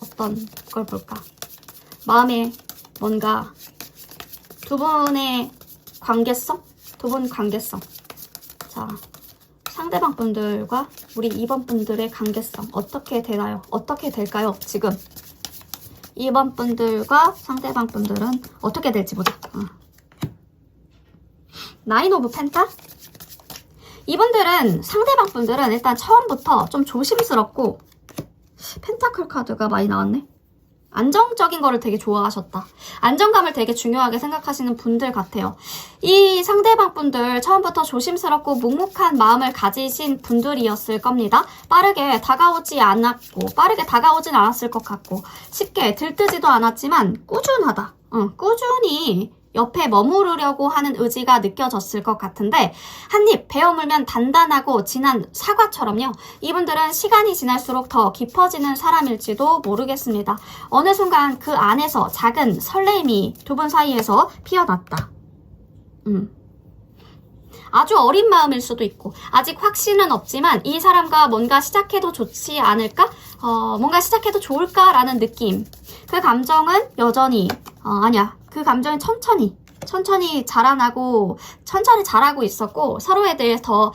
어떤 걸 볼까? 마음에 뭔가 두 분의 관계성? 두 분 관계성. 자, 상대방 분들과 우리 2번 분들의 관계성 어떻게 되나요? 어떻게 될까요? 지금 2번 분들과 상대방 분들은 어떻게 될지 보자. 나인 오브 펜타? 이분들은, 상대방 분들은 일단 처음부터 좀 조심스럽고, 펜타클 카드가 많이 나왔네. 안정적인 거를 되게 좋아하셨다. 안정감을 되게 중요하게 생각하시는 분들 같아요. 이 상대방 분들 처음부터 조심스럽고 묵묵한 마음을 가지신 분들이었을 겁니다. 빠르게 다가오진 않았을 것 같고 쉽게 들뜨지도 않았지만 꾸준하다. 꾸준히 옆에 머무르려고 하는 의지가 느껴졌을 것 같은데 한 입 베어 물면 단단하고 진한 사과처럼요. 이분들은 시간이 지날수록 더 깊어지는 사람일지도 모르겠습니다. 어느 순간 그 안에서 작은 설렘이 두 분 사이에서 피어났다. 아주 어린 마음일 수도 있고 아직 확신은 없지만 이 사람과 뭔가 시작해도 좋지 않을까? 뭔가 시작해도 좋을까라는 느낌. 그 감정은 여전히 그 감정은 천천히 자라고 있었고 서로에 대해 더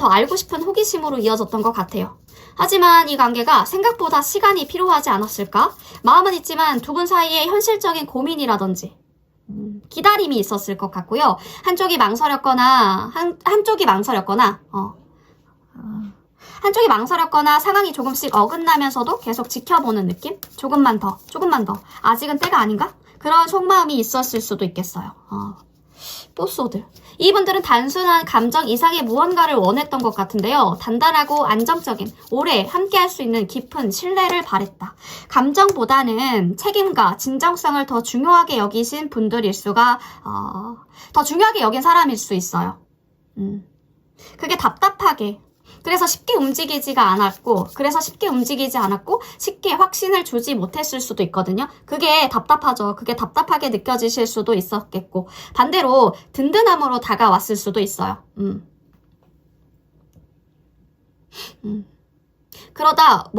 알고 싶은 호기심으로 이어졌던 것 같아요. 하지만 이 관계가 생각보다 시간이 필요하지 않았을까? 마음은 있지만 두 분 사이에 현실적인 고민이라든지 기다림이 있었을 것 같고요. 한쪽이 망설였거나 상황이 조금씩 어긋나면서도 계속 지켜보는 느낌? 조금만 더. 아직은 때가 아닌가? 그런 속마음이 있었을 수도 있겠어요. 뽀소들. 이분들은 단순한 감정 이상의 무언가를 원했던 것 같은데요. 단단하고 안정적인, 오래 함께할 수 있는 깊은 신뢰를 바랬다. 감정보다는 책임과 진정성을 더 중요하게 여기신 분들일 수가, 더 중요하게 여긴 사람일 수 있어요. 그게 답답하게. 그래서 쉽게 움직이지 않았고 쉽게 확신을 주지 못했을 수도 있거든요. 그게 답답하죠. 그게 답답하게 느껴지실 수도 있었겠고 반대로 든든함으로 다가왔을 수도 있어요. 그러다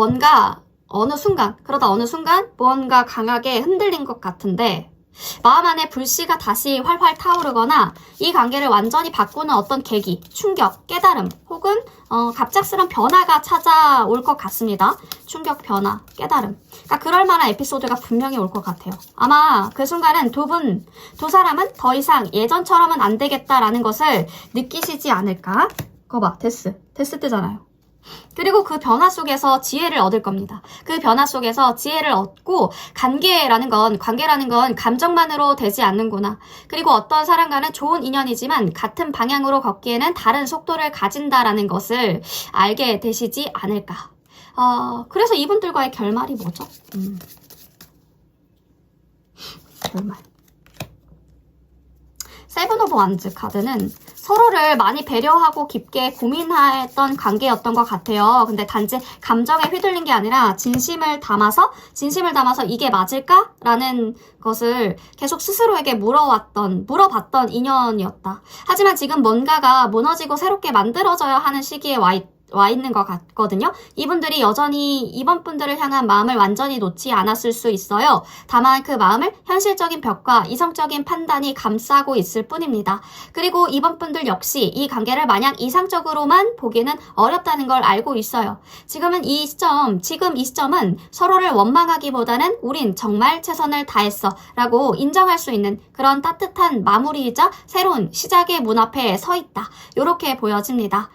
어느 순간 무언가 강하게 흔들린 것 같은데 마음 안에 불씨가 다시 활활 타오르거나 이 관계를 완전히 바꾸는 어떤 계기, 충격, 깨달음 혹은 갑작스런 변화가 찾아올 것 같습니다. 충격, 변화, 깨달음. 그러니까 그럴 만한 에피소드가 분명히 올 것 같아요. 아마 그 순간은 두 사람은 더 이상 예전처럼은 안 되겠다라는 것을 느끼시지 않을까? 그거 봐, 데스 뜨잖아요. 그리고 그 변화 속에서 지혜를 얻을 겁니다. 그 변화 속에서 지혜를 얻고 관계라는 건 감정만으로 되지 않는구나. 그리고 어떤 사람과는 좋은 인연이지만 같은 방향으로 걷기에는 다른 속도를 가진다라는 것을 알게 되시지 않을까. 그래서 이분들과의 결말이 뭐죠? 결말. 세븐 오브 완즈 카드는 서로를 많이 배려하고 깊게 고민했던 관계였던 것 같아요. 근데 단지 감정에 휘둘린 게 아니라 진심을 담아서 이게 맞을까? 라는 것을 계속 스스로에게 물어봤던 인연이었다. 하지만 지금 뭔가가 무너지고 새롭게 만들어져야 하는 시기에 와 있는 것 같거든요. 이분들이 여전히 이번 분들을 향한 마음을 완전히 놓지 않았을 수 있어요. 다만 그 마음을 현실적인 벽과 이성적인 판단이 감싸고 있을 뿐입니다. 그리고 이번 분들 역시 이 관계를 마냥 이상적으로만 보기는 어렵다는 걸 알고 있어요. 지금 이 시점은 서로를 원망하기보다는 우린 정말 최선을 다했어 라고 인정할 수 있는 그런 따뜻한 마무리이자 새로운 시작의 문 앞에 서 있다. 이렇게 보여집니다.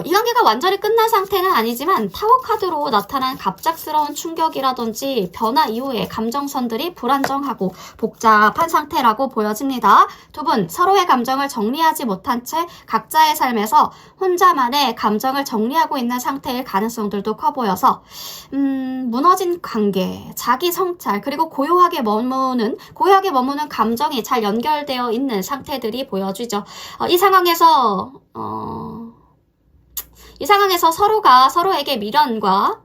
이 관계가 완전히 끝난 상태는 아니지만 타워 카드로 나타난 갑작스러운 충격이라든지 변화 이후에 감정선들이 불안정하고 복잡한 상태라고 보여집니다. 두 분 서로의 감정을 정리하지 못한 채 각자의 삶에서 혼자만의 감정을 정리하고 있는 상태일 가능성들도 커 보여서 무너진 관계, 자기 성찰, 그리고 고요하게 머무는 감정이 잘 연결되어 있는 상태들이 보여지죠. 이 상황에서 서로가 서로에게 미련과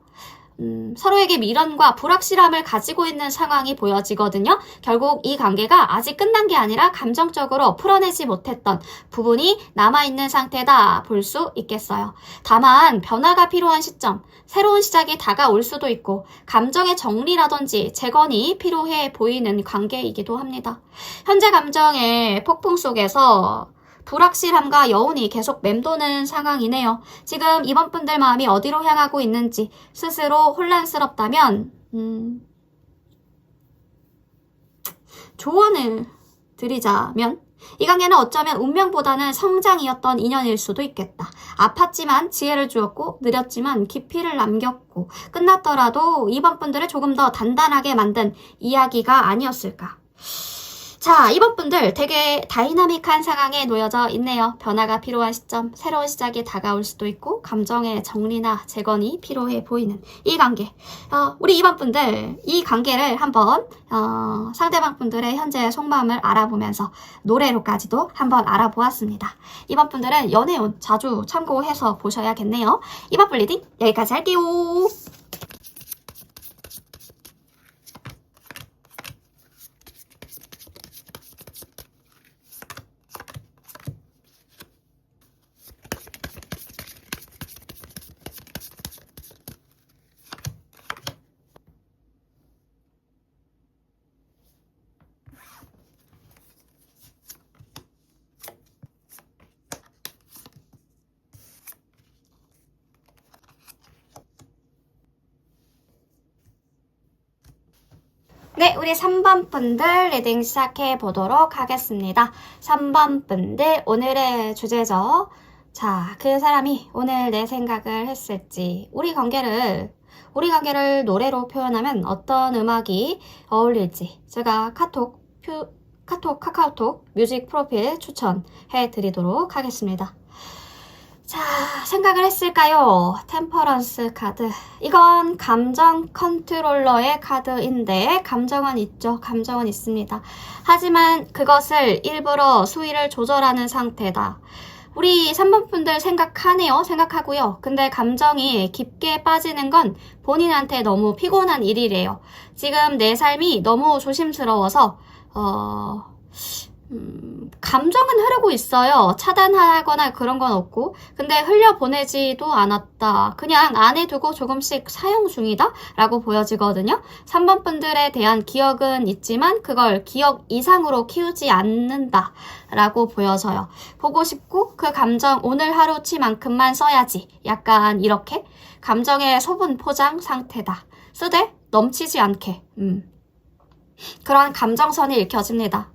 불확실함을 가지고 있는 상황이 보여지거든요. 결국 이 관계가 아직 끝난 게 아니라 감정적으로 풀어내지 못했던 부분이 남아있는 상태다 볼 수 있겠어요. 다만 변화가 필요한 시점, 새로운 시작이 다가올 수도 있고 감정의 정리라든지 재건이 필요해 보이는 관계이기도 합니다. 현재 감정의 폭풍 속에서 불확실함과 여운이 계속 맴도는 상황이네요. 지금 이번 분들 마음이 어디로 향하고 있는지 스스로 혼란스럽다면 조언을 드리자면 이 관계는 어쩌면 운명보다는 성장이었던 인연일 수도 있겠다. 아팠지만 지혜를 주었고 느렸지만 깊이를 남겼고 끝났더라도 이번 분들을 조금 더 단단하게 만든 이야기가 아니었을까. 자, 이번 분들 되게 다이나믹한 상황에 놓여져 있네요. 변화가 필요한 시점, 새로운 시작이 다가올 수도 있고 감정의 정리나 재건이 필요해 보이는 이 관계. 우리 이번 분들 이 관계를 한번 상대방 분들의 현재 속마음을 알아보면서 노래로까지도 한번 알아보았습니다. 이번 분들은 연애운 자주 참고해서 보셔야겠네요. 이번 분 리딩 여기까지 할게요. 네, 우리 3번 분들 리딩 시작해 보도록 하겠습니다. 3번 분들 오늘의 주제죠. 자, 그 사람이 오늘 내 생각을 했을지, 우리 관계를 노래로 표현하면 어떤 음악이 어울릴지 제가 카카오톡 뮤직 프로필 추천해 드리도록 하겠습니다. 자, 생각을 했을까요? 템퍼런스 카드. 이건 감정 컨트롤러의 카드인데 감정은 있죠. 감정은 있습니다. 하지만 그것을 일부러 수위를 조절하는 상태다. 우리 3번 분들 생각하고요. 근데 감정이 깊게 빠지는 건 본인한테 너무 피곤한 일이래요. 지금 내 삶이 너무 조심스러워서 감정은 흐르고 있어요. 차단하거나 그런 건 없고, 근데 흘려보내지도 않았다. 그냥 안에 두고 조금씩 사용 중이다? 라고 보여지거든요. 3번 분들에 대한 기억은 있지만 그걸 기억 이상으로 키우지 않는다 라고 보여져요. 보고 싶고 그 감정 오늘 하루치만큼만 써야지. 약간 이렇게 감정의 소분 포장 상태다. 쓰되 넘치지 않게 그런 감정선이 읽혀집니다.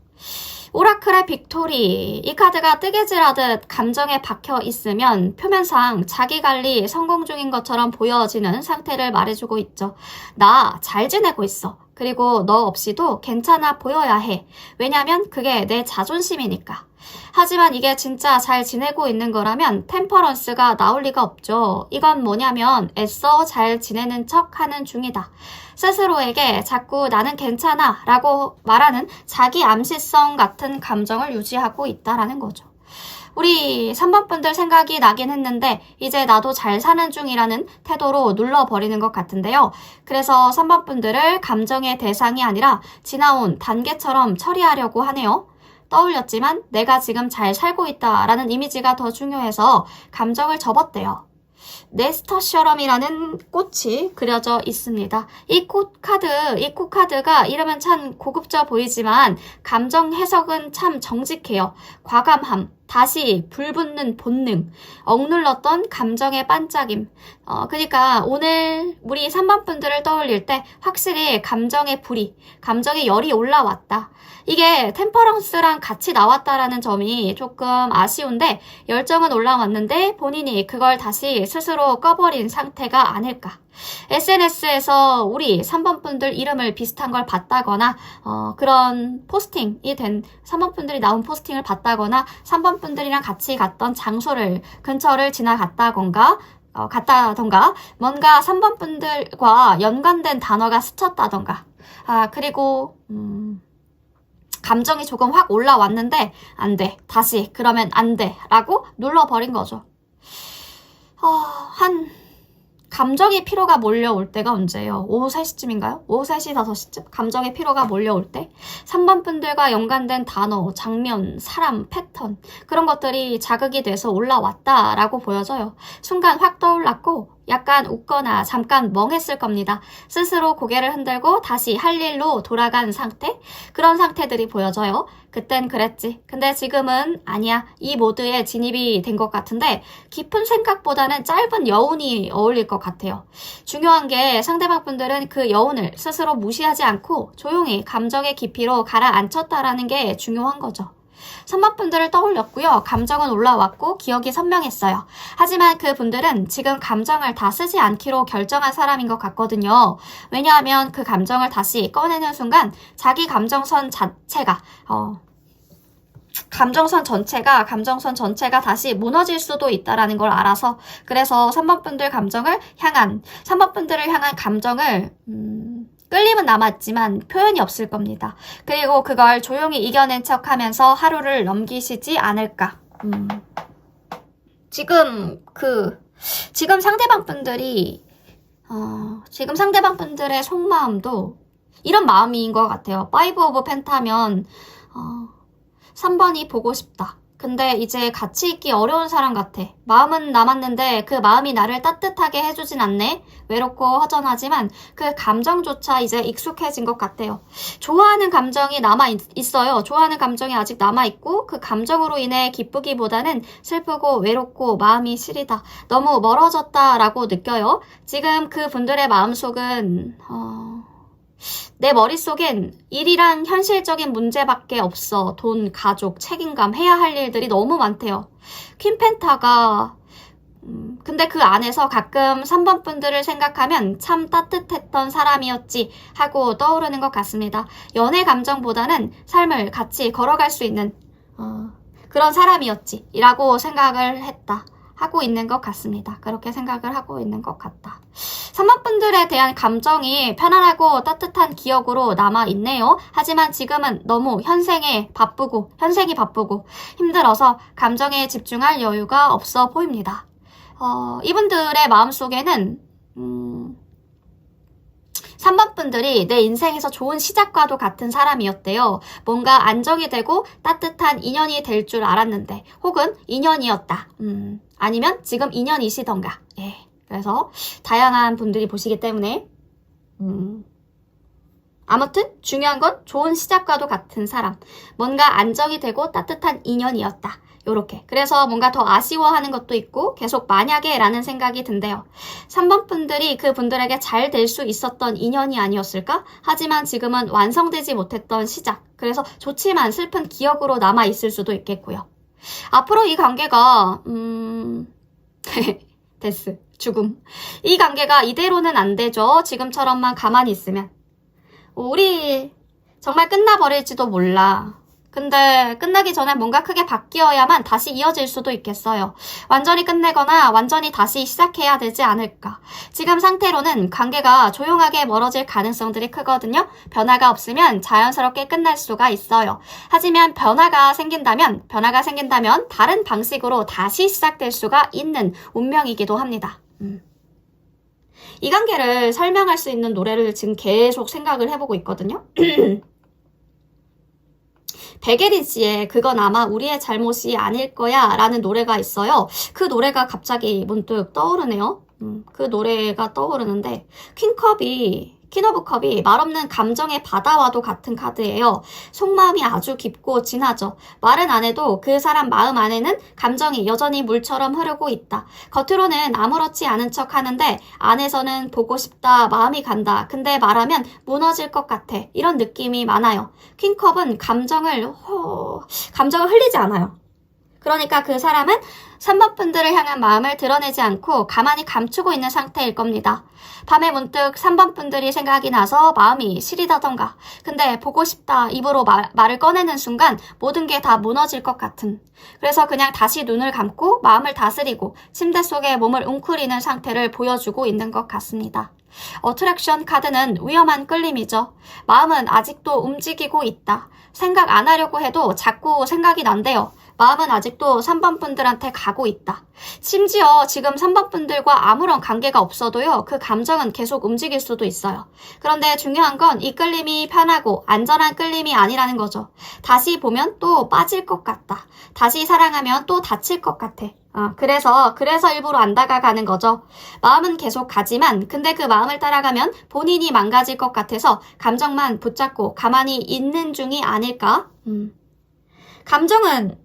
오라클의 빅토리. 이 카드가 뜨개질하듯 감정에 박혀 있으면 표면상 자기관리 성공 중인 것처럼 보여지는 상태를 말해주고 있죠. 나 잘 지내고 있어. 그리고 너 없이도 괜찮아 보여야 해. 왜냐면 그게 내 자존심이니까. 하지만 이게 진짜 잘 지내고 있는 거라면 템퍼런스가 나올 리가 없죠. 이건 뭐냐면 애써 잘 지내는 척 하는 중이다. 스스로에게 자꾸 나는 괜찮아 라고 말하는 자기 암시성 같은 감정을 유지하고 있다라는 거죠. 우리 3번 분들 생각이 나긴 했는데 이제 나도 잘 사는 중이라는 태도로 눌러버리는 것 같은데요. 그래서 3번 분들을 감정의 대상이 아니라 지나온 단계처럼 처리하려고 하네요. 떠올렸지만 내가 지금 잘 살고 있다라는 이미지가 더 중요해서 감정을 접었대요. 네스터셔럼이라는 꽃이 그려져 있습니다. 이 꽃카드가 이름은 참 고급져 보이지만 감정 해석은 참 정직해요. 과감함, 다시 불붙는 본능, 억눌렀던 감정의 반짝임. 그러니까 오늘 우리 3번 분들을 떠올릴 때 확실히 감정의 불이, 감정의 열이 올라왔다. 이게 템퍼런스랑 같이 나왔다라는 점이 조금 아쉬운데 열정은 올라왔는데 본인이 그걸 다시 스스로 꺼버린 상태가 아닐까. SNS에서 우리 3번 분들 이름을 비슷한 걸 봤다거나 그런 포스팅이 된 3번 분들이 나온 포스팅을 봤다거나 3번 분들이랑 같이 갔던 장소를 근처를 지나갔다던가 뭔가 3번 분들과 연관된 단어가 스쳤다던가 그리고 감정이 조금 확 올라왔는데 안 돼. 다시 그러면 안 돼. 라고 눌러버린 거죠. 감정의 피로가 몰려올 때가 언제예요? 오후 3시쯤인가요? 오후 3시, 5시쯤? 감정의 피로가 몰려올 때 3번 분들과 연관된 단어, 장면, 사람, 패턴 그런 것들이 자극이 돼서 올라왔다라고 보여져요. 순간 확 떠올랐고 약간 웃거나 잠깐 멍했을 겁니다. 스스로 고개를 흔들고 다시 할 일로 돌아간 상태? 그런 상태들이 보여져요. 그땐 그랬지. 근데 지금은 아니야. 이 모드에 진입이 된 것 같은데 깊은 생각보다는 짧은 여운이 어울릴 것 같아요. 중요한 게 상대방 분들은 그 여운을 스스로 무시하지 않고 조용히 감정의 깊이로 가라앉혔다라는 게 중요한 거죠. 3번 분들을 떠올렸고요. 감정은 올라왔고 기억이 선명했어요. 하지만 그분들은 지금 감정을 다 쓰지 않기로 결정한 사람인 것 같거든요. 왜냐하면 그 감정을 다시 꺼내는 순간 자기 감정선 전체가 다시 무너질 수도 있다라는 걸 알아서 그래서 3번 분들을 향한 감정을 끌림은 남았지만 표현이 없을 겁니다. 그리고 그걸 조용히 이겨낸 척하면서 하루를 넘기시지 않을까. 지금 상대방 분들이 지금 상대방 분들의 속마음도 이런 마음인 것 같아요. 5 오브 펜타면 3번이 보고 싶다. 근데 이제 같이 있기 어려운 사람 같아. 마음은 남았는데 그 마음이 나를 따뜻하게 해주진 않네. 외롭고 허전하지만 그 감정조차 이제 익숙해진 것 같아요. 좋아하는 감정이 남아있어요. 좋아하는 감정이 아직 남아있고 그 감정으로 인해 기쁘기보다는 슬프고 외롭고 마음이 시리다. 너무 멀어졌다라고 느껴요. 지금 그 분들의 마음속은 내 머릿속엔 일이란 현실적인 문제밖에 없어. 돈, 가족, 책임감, 해야 할 일들이 너무 많대요. 퀸펜타가 근데 그 안에서 가끔 3번 분들을 생각하면 참 따뜻했던 사람이었지 하고 떠오르는 것 같습니다. 연애 감정보다는 삶을 같이 걸어갈 수 있는 그런 사람이었지 라고 생각을 하고 있는 것 같습니다. 그렇게 생각을 하고 있는 것 같다. 3번 분들에 대한 감정이 편안하고 따뜻한 기억으로 남아있네요. 하지만 지금은 너무 현생이 바쁘고 힘들어서 감정에 집중할 여유가 없어 보입니다. 이분들의 마음속에는 3번 분들이 내 인생에서 좋은 시작과도 같은 사람이었대요. 뭔가 안정이 되고 따뜻한 인연이 될 줄 알았는데 혹은 인연이었다. 아니면 지금 인연이시던가. 예. 그래서 다양한 분들이 보시기 때문에 아무튼 중요한 건 좋은 시작과도 같은 사람. 뭔가 안정이 되고 따뜻한 인연이었다. 요렇게. 그래서 뭔가 더 아쉬워하는 것도 있고 계속 만약에 라는 생각이 든대요. 3번 분들이 그 분들에게 잘 될 수 있었던 인연이 아니었을까? 하지만 지금은 완성되지 못했던 시작. 그래서 좋지만 슬픈 기억으로 남아있을 수도 있겠고요. 앞으로 이 관계가 죽음. 이 관계가 이대로는 안 되죠. 지금처럼만 가만히 있으면. 우리 정말 끝나버릴지도 몰라. 근데 끝나기 전에 뭔가 크게 바뀌어야만 다시 이어질 수도 있겠어요. 완전히 끝내거나 완전히 다시 시작해야 되지 않을까. 지금 상태로는 관계가 조용하게 멀어질 가능성들이 크거든요. 변화가 없으면 자연스럽게 끝날 수가 있어요. 하지만 변화가 생긴다면 다른 방식으로 다시 시작될 수가 있는 운명이기도 합니다. 이 관계를 설명할 수 있는 노래를 지금 계속 생각을 해보고 있거든요. 백예린 씨의 그건 아마 우리의 잘못이 아닐 거야 라는 노래가 있어요. 그 노래가 갑자기 문득 떠오르네요. 그 노래가 떠오르는데 퀸 오브 컵이 말없는 감정의 바다와도 같은 카드예요. 속마음이 아주 깊고 진하죠. 말은 안 해도 그 사람 마음 안에는 감정이 여전히 물처럼 흐르고 있다. 겉으로는 아무렇지 않은 척 하는데 안에서는 보고 싶다, 마음이 간다. 근데 말하면 무너질 것 같아. 이런 느낌이 많아요. 퀸컵은 감정을 흘리지 않아요. 그러니까 그 사람은 3번 분들을 향한 마음을 드러내지 않고 가만히 감추고 있는 상태일 겁니다. 밤에 문득 3번 분들이 생각이 나서 마음이 시리다던가. 근데 보고 싶다 입으로 말을 꺼내는 순간 모든 게 다 무너질 것 같은. 그래서 그냥 다시 눈을 감고 마음을 다스리고 침대 속에 몸을 웅크리는 상태를 보여주고 있는 것 같습니다. 어트랙션 카드는 위험한 끌림이죠. 마음은 아직도 움직이고 있다. 생각 안 하려고 해도 자꾸 생각이 난대요. 마음은 아직도 3번 분들한테 가고 있다. 심지어 지금 3번 분들과 아무런 관계가 없어도요, 그 감정은 계속 움직일 수도 있어요. 그런데 중요한 건 이 끌림이 편하고 안전한 끌림이 아니라는 거죠. 다시 보면 또 빠질 것 같다. 다시 사랑하면 또 다칠 것 같아. 그래서 일부러 안 다가가는 거죠. 마음은 계속 가지만 근데 그 마음을 따라가면 본인이 망가질 것 같아서 감정만 붙잡고 가만히 있는 중이 아닐까? 감정은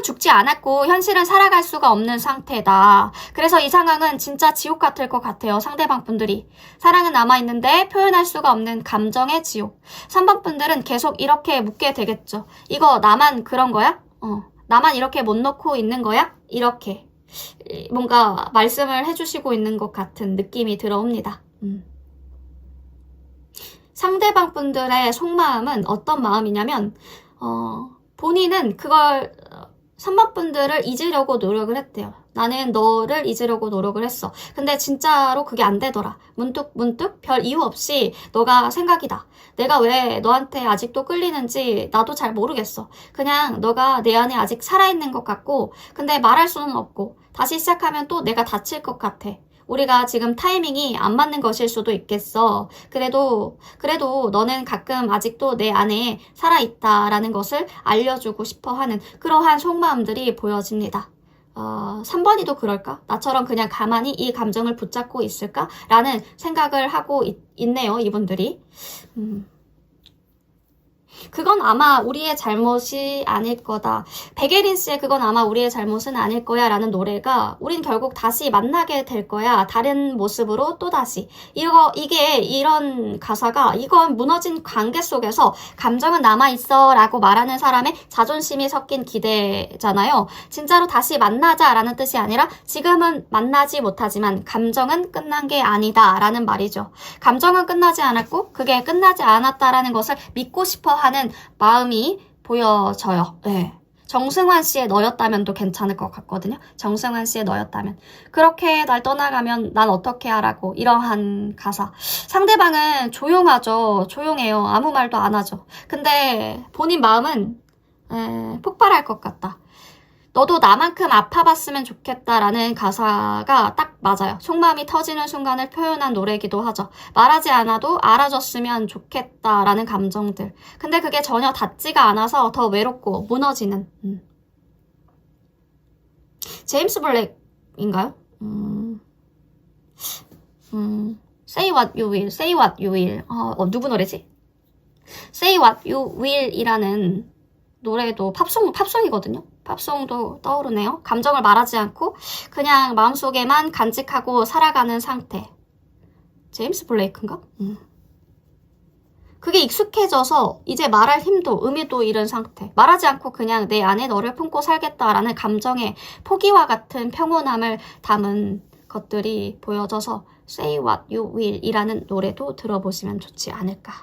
죽지 않았고 현실은 살아갈 수가 없는 상태다. 그래서 이 상황은 진짜 지옥 같을 것 같아요. 상대방 분들이. 사랑은 남아있는데 표현할 수가 없는 감정의 지옥. 3번 분들은 계속 이렇게 묻게 되겠죠. 이거 나만 그런 거야? 나만 이렇게 못 놓고 있는 거야? 이렇게 뭔가 말씀을 해주시고 있는 것 같은 느낌이 들어옵니다. 상대방 분들의 속마음은 어떤 마음이냐면 본인은 그걸 3번 분들을 잊으려고 노력을 했대요. 나는 너를 잊으려고 노력을 했어. 근데 진짜로 그게 안 되더라. 문득 별 이유 없이 너가 생각이 나. 내가 왜 너한테 아직도 끌리는지 나도 잘 모르겠어. 그냥 너가 내 안에 아직 살아있는 것 같고 근데 말할 수는 없고 다시 시작하면 또 내가 다칠 것 같아. 우리가 지금 타이밍이 안 맞는 것일 수도 있겠어. 그래도 너는 가끔 아직도 내 안에 살아있다라는 것을 알려주고 싶어 하는 그러한 속마음들이 보여집니다. 3번이도 그럴까? 나처럼 그냥 가만히 이 감정을 붙잡고 있을까? 라는 생각을 하고 있네요, 이분들이. 그건 아마 우리의 잘못이 아닐 거다. 백예린 씨의 그건 아마 우리의 잘못은 아닐 거야 라는 노래가 우린 결국 다시 만나게 될 거야. 다른 모습으로 또다시. 이게 이런 가사가 이건 무너진 관계 속에서 감정은 남아있어 라고 말하는 사람의 자존심이 섞인 기대잖아요. 진짜로 다시 만나자 라는 뜻이 아니라 지금은 만나지 못하지만 감정은 끝난 게 아니다 라는 말이죠. 감정은 끝나지 않았고 그게 끝나지 않았다라는 것을 믿고 싶어 하는 마음이 보여져요. 네. 정승환 씨의 너였다면도 괜찮을 것 같거든요. 정승환 씨의 너였다면. 그렇게 날 떠나가면 난 어떻게 하라고. 이러한 가사. 상대방은 조용하죠. 조용해요. 아무 말도 안 하죠. 근데 본인 마음은 폭발할 것 같다. 너도 나만큼 아파봤으면 좋겠다라는 가사가 딱 맞아요. 속마음이 터지는 순간을 표현한 노래이기도 하죠. 말하지 않아도 알아줬으면 좋겠다라는 감정들. 근데 그게 전혀 닿지가 않아서 더 외롭고 무너지는. 제임스 블랙인가요? Say what you will, say what you will. 누구 노래지? Say what you will 이라는 노래도 팝송이거든요. 팝송도 떠오르네요. 감정을 말하지 않고 그냥 마음속에만 간직하고 살아가는 상태. 제임스 블레이크인가? 그게 익숙해져서 이제 말할 힘도 의미도 잃은 상태. 말하지 않고 그냥 내 안에 너를 품고 살겠다라는 감정의 포기와 같은 평온함을 담은 것들이 보여져서 Say what you will 이라는 노래도 들어보시면 좋지 않을까.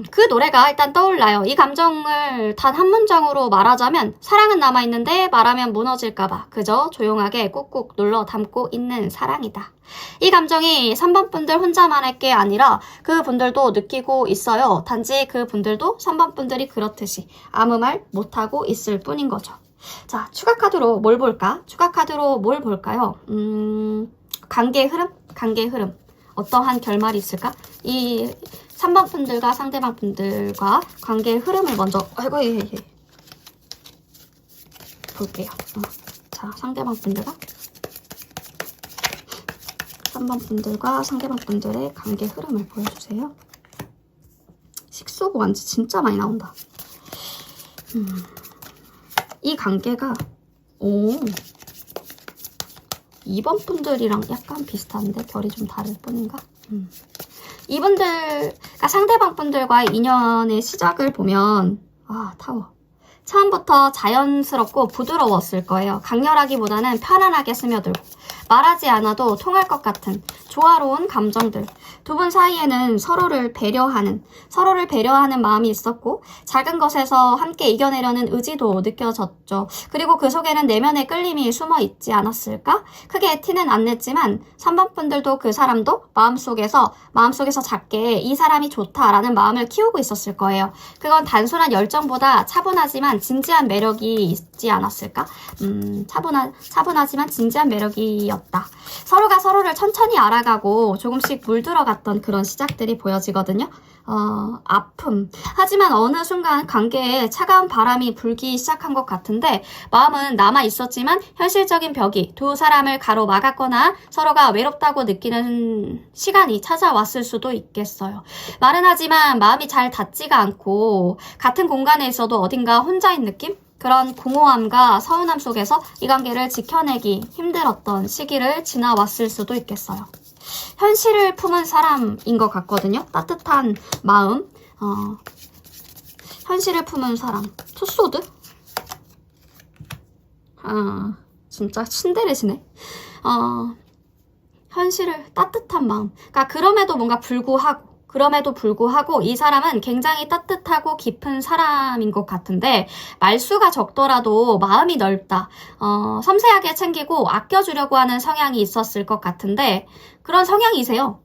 그 노래가 일단 떠올라요. 이 감정을 단 한 문장으로 말하자면 사랑은 남아있는데 말하면 무너질까봐 그저 조용하게 꾹꾹 눌러 담고 있는 사랑이다. 이 감정이 3번 분들 혼자만의 게 아니라 그 분들도 느끼고 있어요. 단지 그 분들도 3번 분들이 그렇듯이 아무 말 못하고 있을 뿐인 거죠. 자, 추가 카드로 뭘 볼까? 추가 카드로 뭘 볼까요? 관계 흐름. 어떠한 결말이 있을까? 이 3번 분들과 상대방 분들과 관계의 흐름을 먼저 볼게요. 자, 상대방 분들과 3번 분들과 상대방 분들의 관계 흐름을 보여주세요. 식수고 완전 진짜 많이 나온다. 이 관계가 2번 분들이랑 약간 비슷한데 결이 좀 다를 뿐인가? 이분들, 그러니까 상대방 분들과의 인연의 시작을 보면 타워. 처음부터 자연스럽고 부드러웠을 거예요. 강렬하기보다는 편안하게 스며들고 말하지 않아도 통할 것 같은 조화로운 감정들. 두 분 사이에는 서로를 배려하는 마음이 있었고 작은 것에서 함께 이겨내려는 의지도 느껴졌죠. 그리고 그 속에는 내면의 끌림이 숨어 있지 않았을까? 크게 티는 안 냈지만 3번 분들도 그 사람도 마음속에서 작게 이 사람이 좋다라는 마음을 키우고 있었을 거예요. 그건 단순한 열정보다 차분하지만 진지한 매력이 있지 않았을까? 차분하지만 진지한 매력이었다. 서로가 서로를 천천히 알아가고 조금씩 물들어갔던 그런 시작들이 보여지거든요. 아픔. 하지만 어느 순간 관계에 차가운 바람이 불기 시작한 것 같은데 마음은 남아 있었지만 현실적인 벽이 두 사람을 가로막았거나 서로가 외롭다고 느끼는 시간이 찾아왔을 수도 있겠어요. 말은 하지만 마음이 잘 닿지가 않고 같은 공간에 있어도 어딘가 혼자인 느낌? 그런 공허함과 서운함 속에서 이 관계를 지켜내기 힘들었던 시기를 지나왔을 수도 있겠어요. 현실을 품은 사람인 것 같거든요. 따뜻한 마음, 현실을 품은 사람. 투소드? 진짜 신데레시네. 현실을 따뜻한 마음. 그러니까 그럼에도 불구하고 이 사람은 굉장히 따뜻하고 깊은 사람인 것 같은데 말수가 적더라도 마음이 넓다. 섬세하게 챙기고 아껴주려고 하는 성향이 있었을 것 같은데 그런 성향이세요.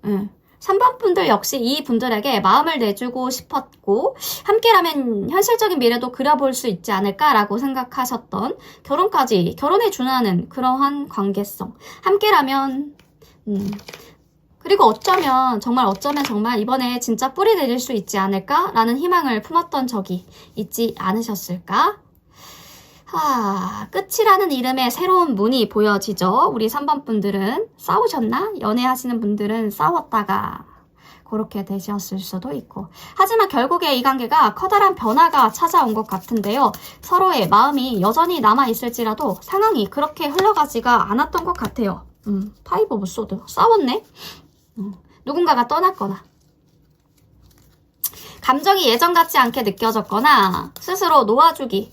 3번 분들 역시 이 분들에게 마음을 내주고 싶었고 함께라면 현실적인 미래도 그려볼 수 있지 않을까라고 생각하셨던 결혼에 준하는 그러한 관계성. 함께라면 그리고 어쩌면 정말 이번에 진짜 뿌리 내릴 수 있지 않을까라는 희망을 품었던 적이 있지 않으셨을까? 끝이라는 이름의 새로운 문이 보여지죠. 우리 3번 분들은 싸우셨나? 연애하시는 분들은 싸웠다가 그렇게 되셨을 수도 있고. 하지만 결국에 이 관계가 커다란 변화가 찾아온 것 같은데요. 서로의 마음이 여전히 남아있을지라도 상황이 그렇게 흘러가지가 않았던 것 같아요. 파이브 오브 소드. 싸웠네? 누군가가 떠났거나 감정이 예전 같지 않게 느껴졌거나 스스로 놓아주기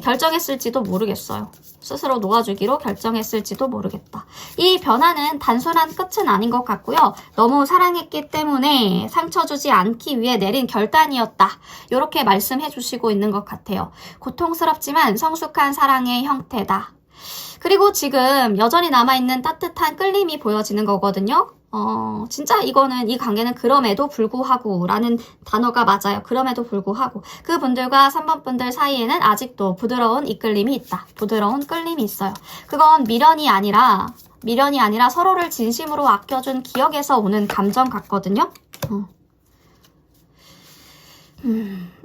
결정했을지도 모르겠어요. 스스로 놓아주기로 결정했을지도 모르겠다. 이 변화는 단순한 끝은 아닌 것 같고요. 너무 사랑했기 때문에 상처 주지 않기 위해 내린 결단이었다. 이렇게 말씀해 주시고 있는 것 같아요. 고통스럽지만 성숙한 사랑의 형태다. 그리고 지금 여전히 남아있는 따뜻한 끌림이 보여지는 거거든요. 진짜 이 관계는 그럼에도 불구하고 라는 단어가 맞아요. 그럼에도 불구하고. 그분들과 3번 분들 사이에는 아직도 부드러운 이끌림이 있다. 부드러운 끌림이 있어요. 그건 미련이 아니라 서로를 진심으로 아껴준 기억에서 오는 감정 같거든요.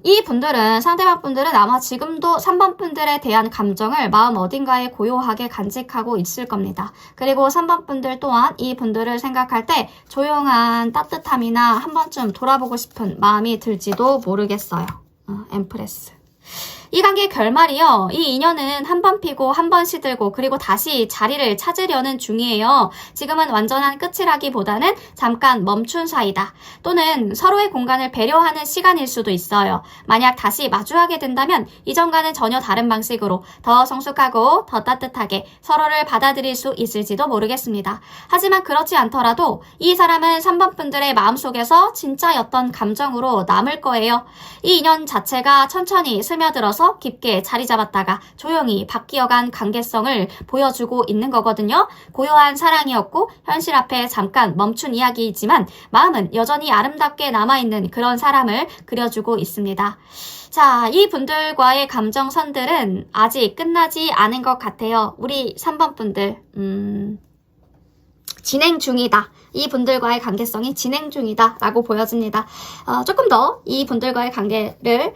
이 분들은, 상대방 분들은 아마 지금도 3번 분들에 대한 감정을 마음 어딘가에 고요하게 간직하고 있을 겁니다. 그리고 3번 분들 또한 이 분들을 생각할 때 조용한 따뜻함이나 한 번쯤 돌아보고 싶은 마음이 들지도 모르겠어요. 엠프레스. 이 관계의 결말이요. 이 인연은 한 번 피고 한 번 시들고 그리고 다시 자리를 찾으려는 중이에요. 지금은 완전한 끝이라기보다는 잠깐 멈춘 사이다. 또는 서로의 공간을 배려하는 시간일 수도 있어요. 만약 다시 마주하게 된다면 이전과는 전혀 다른 방식으로 더 성숙하고 더 따뜻하게 서로를 받아들일 수 있을지도 모르겠습니다. 하지만 그렇지 않더라도 이 사람은 3번 분들의 마음속에서 진짜였던 감정으로 남을 거예요. 이 인연 자체가 천천히 스며들어서 깊게 자리 잡았다가 조용히 바뀌어간 관계성을 보여주고 있는 거거든요. 고요한 사랑이었고 현실 앞에 잠깐 멈춘 이야기이지만 마음은 여전히 아름답게 남아있는 그런 사람을 그려주고 있습니다. 자, 이 분들과의 감정선들은 아직 끝나지 않은 것 같아요. 우리 3번 분들 진행 중이다. 이 분들과의 관계성이 진행 중이다 라고 보여집니다. 조금 더 이 분들과의 관계를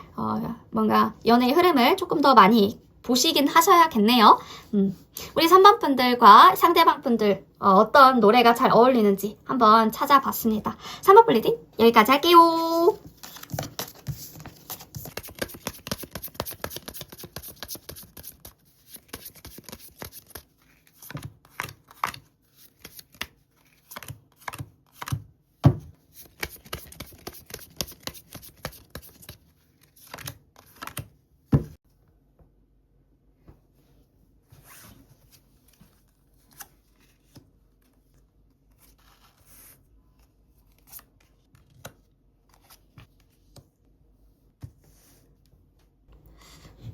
뭔가 연애의 흐름을 조금 더 많이 보시긴 하셔야겠네요. 우리 3번 분들과 상대방 분들 어떤 노래가 잘 어울리는지 한번 찾아봤습니다. 3번 플리딩 여기까지 할게요.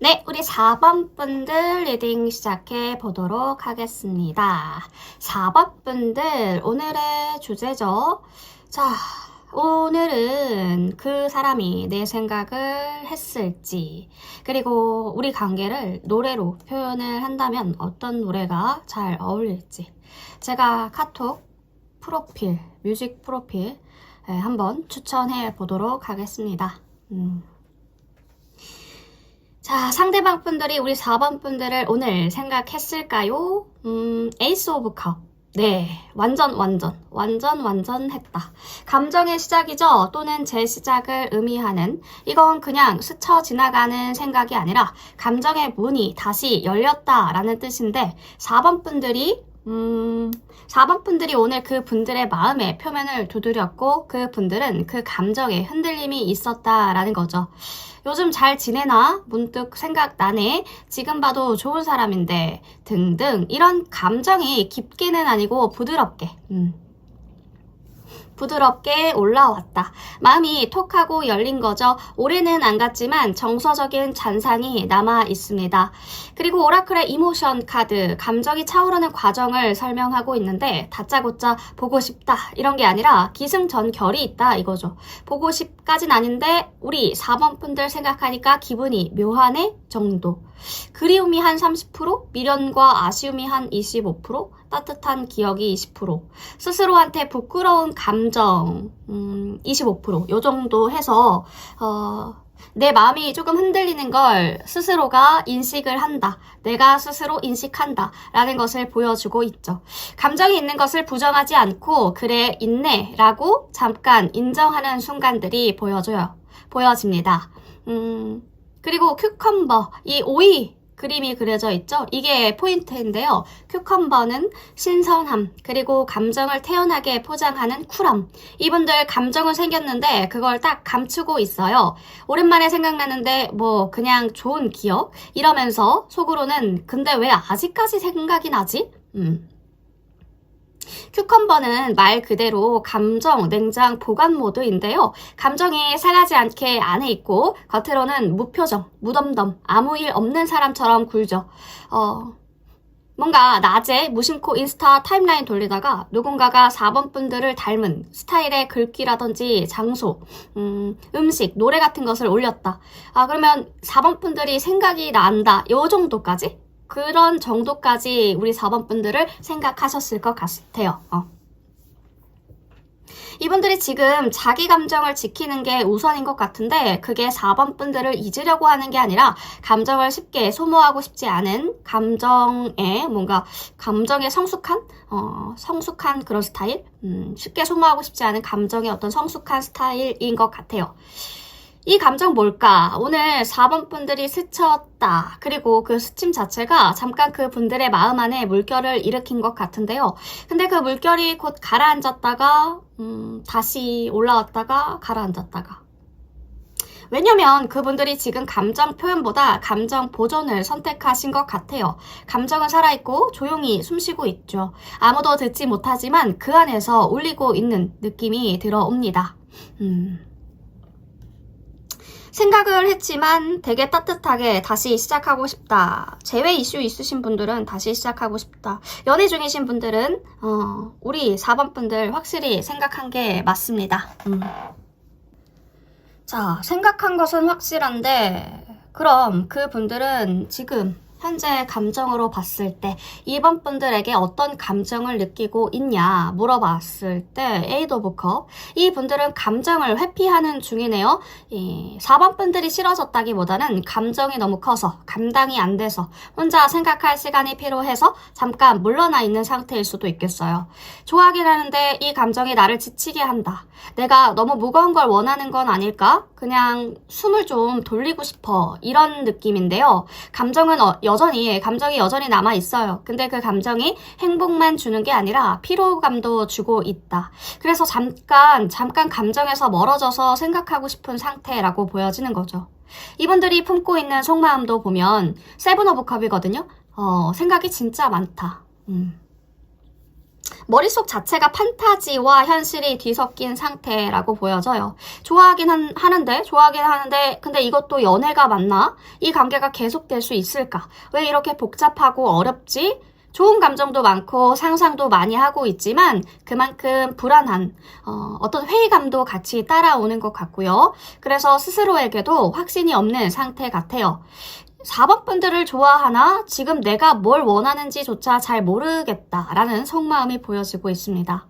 네, 우리 4번 분들 리딩 시작해 보도록 하겠습니다. 4번 분들, 오늘의 주제죠. 자, 오늘은 그 사람이 내 생각을 했을지, 그리고 우리 관계를 노래로 표현을 한다면 어떤 노래가 잘 어울릴지, 제가 카톡 프로필, 뮤직 프로필 한번 추천해 보도록 하겠습니다. 자, 상대방 분들이 우리 4번 분들을 오늘 생각했을까요? 에이스 오브 컵. 네, 완전 했다. 감정의 시작이죠. 또는 재시작을 의미하는, 이건 그냥 스쳐 지나가는 생각이 아니라 감정의 문이 다시 열렸다라는 뜻인데 4번 분들이 4번 분들이 오늘 그 분들의 마음의 표면을 두드렸고 그 분들은 그 감정에 흔들림이 있었다라는 거죠. 요즘 잘 지내나? 문득 생각나네? 지금 봐도 좋은 사람인데? 등등 이런 감정이 깊게는 아니고 부드럽게 올라왔다. 마음이 톡하고 열린 거죠. 올해는 안 갔지만 정서적인 잔상이 남아 있습니다. 그리고 오라클의 이모션 카드, 감정이 차오르는 과정을 설명하고 있는데 다짜고짜 보고 싶다 이런 게 아니라 기승전결이 있다 이거죠. 보고 싶까진 아닌데 우리 4번 분들 생각하니까 기분이 묘하네 정도. 그리움이 한 30%, 미련과 아쉬움이 한 25%, 따뜻한 기억이 20%, 스스로한테 부끄러운 감정 25%, 요 정도 해서 내 마음이 조금 흔들리는 걸 스스로가 인식을 한다. 내가 스스로 인식한다. 라는 것을 보여주고 있죠. 감정이 있는 것을 부정하지 않고 그래 있네 라고 잠깐 인정하는 순간들이 보여집니다. 그리고 큐컴버, 이 오이 그림이 그려져 있죠? 이게 포인트인데요. 큐컴버는 신선함, 그리고 감정을 태연하게 포장하는 쿨함. 이분들 감정은 생겼는데 그걸 딱 감추고 있어요. 오랜만에 생각나는데 뭐 그냥 좋은 기억? 이러면서 속으로는 근데 왜 아직까지 생각이 나지? 큐컴버는 말 그대로 감정 냉장 보관 모드인데요. 감정이 상하지 않게 안에 있고 겉으로는 무표정, 무덤덤, 아무 일 없는 사람처럼 굴죠. 뭔가 낮에 무심코 인스타 타임라인 돌리다가 누군가가 4번 분들을 닮은 스타일의 글귀라든지 장소, 음식, 노래 같은 것을 올렸다. 그러면 4번 분들이 생각이 난다. 요 정도까지? 그런 정도까지 우리 4번 분들을 생각하셨을 것 같아요. 이분들이 지금 자기 감정을 지키는 게 우선인 것 같은데 그게 4번 분들을 잊으려고 하는 게 아니라 감정을 쉽게 소모하고 싶지 않은 감정에 뭔가 감정에 성숙한 그런 스타일? 쉽게 소모하고 싶지 않은 감정의 어떤 성숙한 스타일인 것 같아요. 이 감정 뭘까? 오늘 4번 분들이 스쳤다. 그리고 그 스침 자체가 잠깐 그 분들의 마음 안에 물결을 일으킨 것 같은데요. 근데 그 물결이 곧 가라앉았다가 다시 올라왔다가 가라앉았다가. 왜냐면 그분들이 지금 감정 표현보다 감정 보존을 선택하신 것 같아요. 감정은 살아있고 조용히 숨쉬고 있죠. 아무도 듣지 못하지만 그 안에서 울리고 있는 느낌이 들어옵니다. 생각을 했지만 되게 따뜻하게 다시 시작하고 싶다. 재회 이슈 있으신 분들은 다시 시작하고 싶다. 연애 중이신 분들은 우리 4번 분들 확실히 생각한 게 맞습니다. 자, 생각한 것은 확실한데 그럼 그분들은 지금 현재 감정으로 봤을 때 2번 분들에게 어떤 감정을 느끼고 있냐 물어봤을 때 에이드 오브 컵, 이 분들은 감정을 회피하는 중이네요. 4번 분들이 싫어졌다기보다는 감정이 너무 커서 감당이 안 돼서 혼자 생각할 시간이 필요해서 잠깐 물러나 있는 상태일 수도 있겠어요. 좋아하긴 하는데 이 감정이 나를 지치게 한다. 내가 너무 무거운 걸 원하는 건 아닐까? 그냥 숨을 좀 돌리고 싶어. 이런 느낌인데요. 감정이 여전히 남아 있어요. 근데 그 감정이 행복만 주는 게 아니라 피로감도 주고 있다. 그래서 잠깐 감정에서 멀어져서 생각하고 싶은 상태라고 보여지는 거죠. 이분들이 품고 있는 속마음도 보면 세븐 오브 컵이거든요. 생각이 진짜 많다. 머릿속 자체가 판타지와 현실이 뒤섞인 상태라고 보여져요. 좋아하긴 하는데 근데 이것도 연애가 맞나? 이 관계가 계속될 수 있을까? 왜 이렇게 복잡하고 어렵지? 좋은 감정도 많고 상상도 많이 하고 있지만 그만큼 불안한 어떤 회의감도 같이 따라오는 것 같고요. 그래서 스스로에게도 확신이 없는 상태 같아요. 4번 분들을 좋아하나 지금 내가 뭘 원하는지조차 잘 모르겠다라는 속마음이 보여지고 있습니다.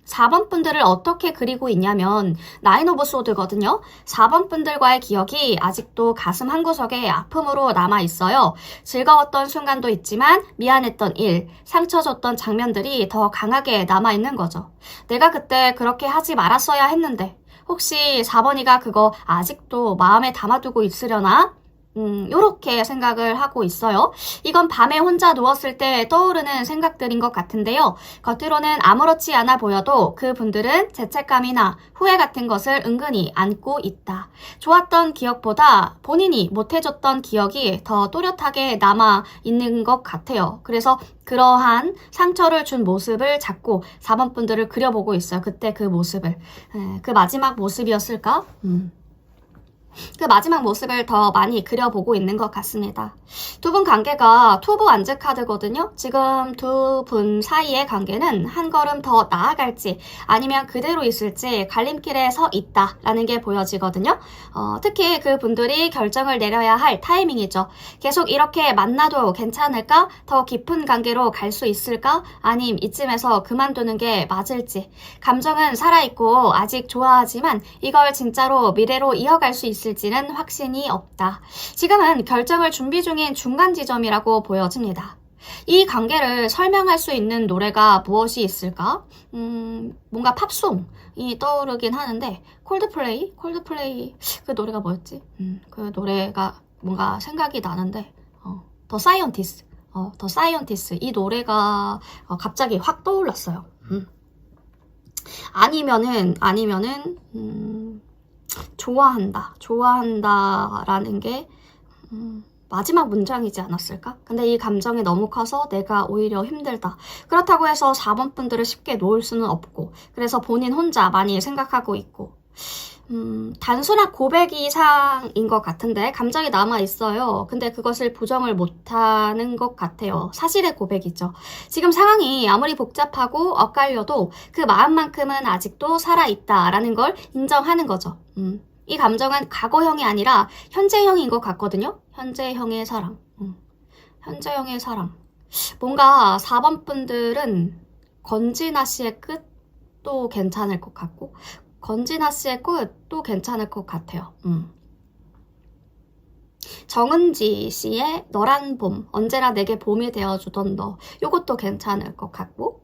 4번 분들을 어떻게 그리고 있냐면 나인 오브 소드거든요. 4번 분들과의 기억이 아직도 가슴 한구석에 아픔으로 남아있어요. 즐거웠던 순간도 있지만 미안했던 일, 상처 줬던 장면들이 더 강하게 남아있는 거죠. 내가 그때 그렇게 하지 말았어야 했는데 혹시 4번이가 그거 아직도 마음에 담아두고 있으려나? 요렇게 생각을 하고 있어요. 이건 밤에 혼자 누웠을 때 떠오르는 생각들인 것 같은데요. 겉으로는 아무렇지 않아 보여도 그분들은 죄책감이나 후회 같은 것을 은근히 안고 있다. 좋았던 기억보다 본인이 못해줬던 기억이 더 또렷하게 남아 있는 것 같아요. 그래서 그러한 상처를 준 모습을 자꾸 4번 분들을 그려보고 있어요. 그때 그 모습을. 그 마지막 모습이었을까? 그 마지막 모습을 더 많이 그려보고 있는 것 같습니다. 두 분 관계가 투브 완즈 카드거든요. 지금 두 분 사이의 관계는 한 걸음 더 나아갈지 아니면 그대로 있을지 갈림길에 서 있다라는 게 보여지거든요. 특히 그 분들이 결정을 내려야 할 타이밍이죠. 계속 이렇게 만나도 괜찮을까? 더 깊은 관계로 갈 수 있을까? 아님 이쯤에서 그만두는 게 맞을지. 감정은 살아있고 아직 좋아하지만 이걸 진짜로 미래로 이어갈 수 있을지는 확신이 없다. 지금은 결정을 준비 중인 중간 지점이라고 보여집니다. 이 관계를 설명할 수 있는 노래가 무엇이 있을까? 뭔가 팝송이 떠오르긴 하는데 콜드플레이 그 노래가 뭐였지? 그 노래가 뭔가 생각이 나는데 더 사이언티스 이 노래가 갑자기 확 떠올랐어요. 아니면은 좋아한다라는 게 마지막 문장이지 않았을까? 근데 이 감정이 너무 커서 내가 오히려 힘들다. 그렇다고 해서 4번 분들을 쉽게 놓을 수는 없고 그래서 본인 혼자 많이 생각하고 있고 단순한 고백 이상인 것 같은데 감정이 남아있어요. 근데 그것을 부정을 못하는 것 같아요. 사실의 고백이죠. 지금 상황이 아무리 복잡하고 엇갈려도 그 마음만큼은 아직도 살아있다라는 걸 인정하는 거죠. 이 감정은 과거형이 아니라 현재형인 것 같거든요. 현재형의 사랑. 현재형의 사랑. 뭔가 4번 분들은 건진아 씨의 끝도 괜찮을 것 같고 건진아 씨의 끝도 괜찮을 것 같아요. 정은지 씨의 너란 봄, 언제나 내게 봄이 되어주던 너, 요것도 괜찮을 것 같고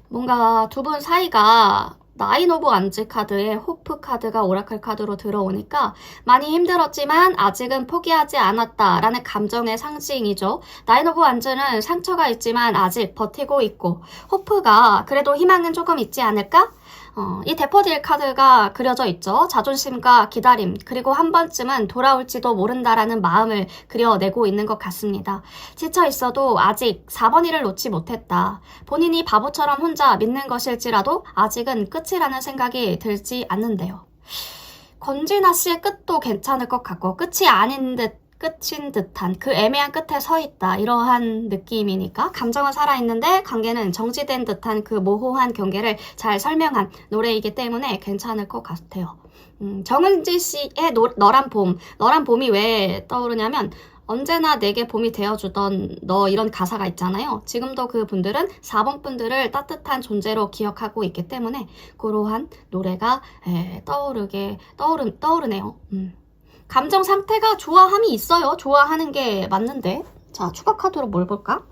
뭔가 두 분 사이가 나인 오브 완즈 카드에 호프 카드가 오라클 카드로 들어오니까 많이 힘들었지만 아직은 포기하지 않았다라는 감정의 상징이죠. 나인 오브 완즈는 상처가 있지만 아직 버티고 있고 호프가 그래도 희망은 조금 있지 않을까? 이 데퍼딜 카드가 그려져 있죠. 자존심과 기다림 그리고 한 번쯤은 돌아올지도 모른다라는 마음을 그려내고 있는 것 같습니다. 지쳐 있어도 아직 4번이를 놓지 못했다. 본인이 바보처럼 혼자 믿는 것일지라도 아직은 끝이라는 생각이 들지 않는데요. 건진아 씨의 끝도 괜찮을 것 같고 끝이 아닌 듯 끝인 듯한 그 애매한 끝에 서 있다 이러한 느낌이니까 감정은 살아있는데 관계는 정지된 듯한 그 모호한 경계를 잘 설명한 노래이기 때문에 괜찮을 것 같아요. 정은지 씨의 너란 봄이 왜 떠오르냐면 언제나 내게 봄이 되어주던 너 이런 가사가 있잖아요. 지금도 그 분들은 4번 분들을 따뜻한 존재로 기억하고 있기 때문에 그러한 노래가 떠오르네요. 감정 상태가 좋아함이 있어요. 좋아하는 게 맞는데. 자, 추가 카드로 뭘 볼까?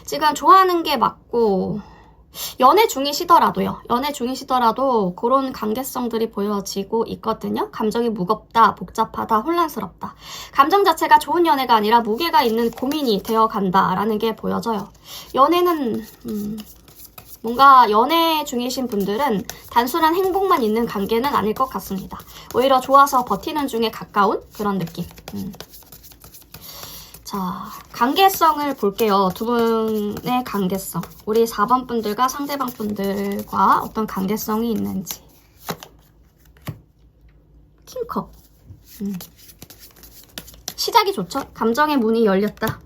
지금 좋아하는 게 맞고 연애 중이시더라도요. 연애 중이시더라도 그런 관계성들이 보여지고 있거든요. 감정이 무겁다, 복잡하다, 혼란스럽다. 감정 자체가 좋은 연애가 아니라 무게가 있는 고민이 되어간다라는 게 보여져요. 연애는 뭔가 연애 중이신 분들은 단순한 행복만 있는 관계는 아닐 것 같습니다. 오히려 좋아서 버티는 중에 가까운 그런 느낌. 자, 관계성을 볼게요. 두 분의 관계성. 우리 4번 분들과 상대방 분들과 어떤 관계성이 있는지. 킹컵. 시작이 좋죠? 감정의 문이 열렸다.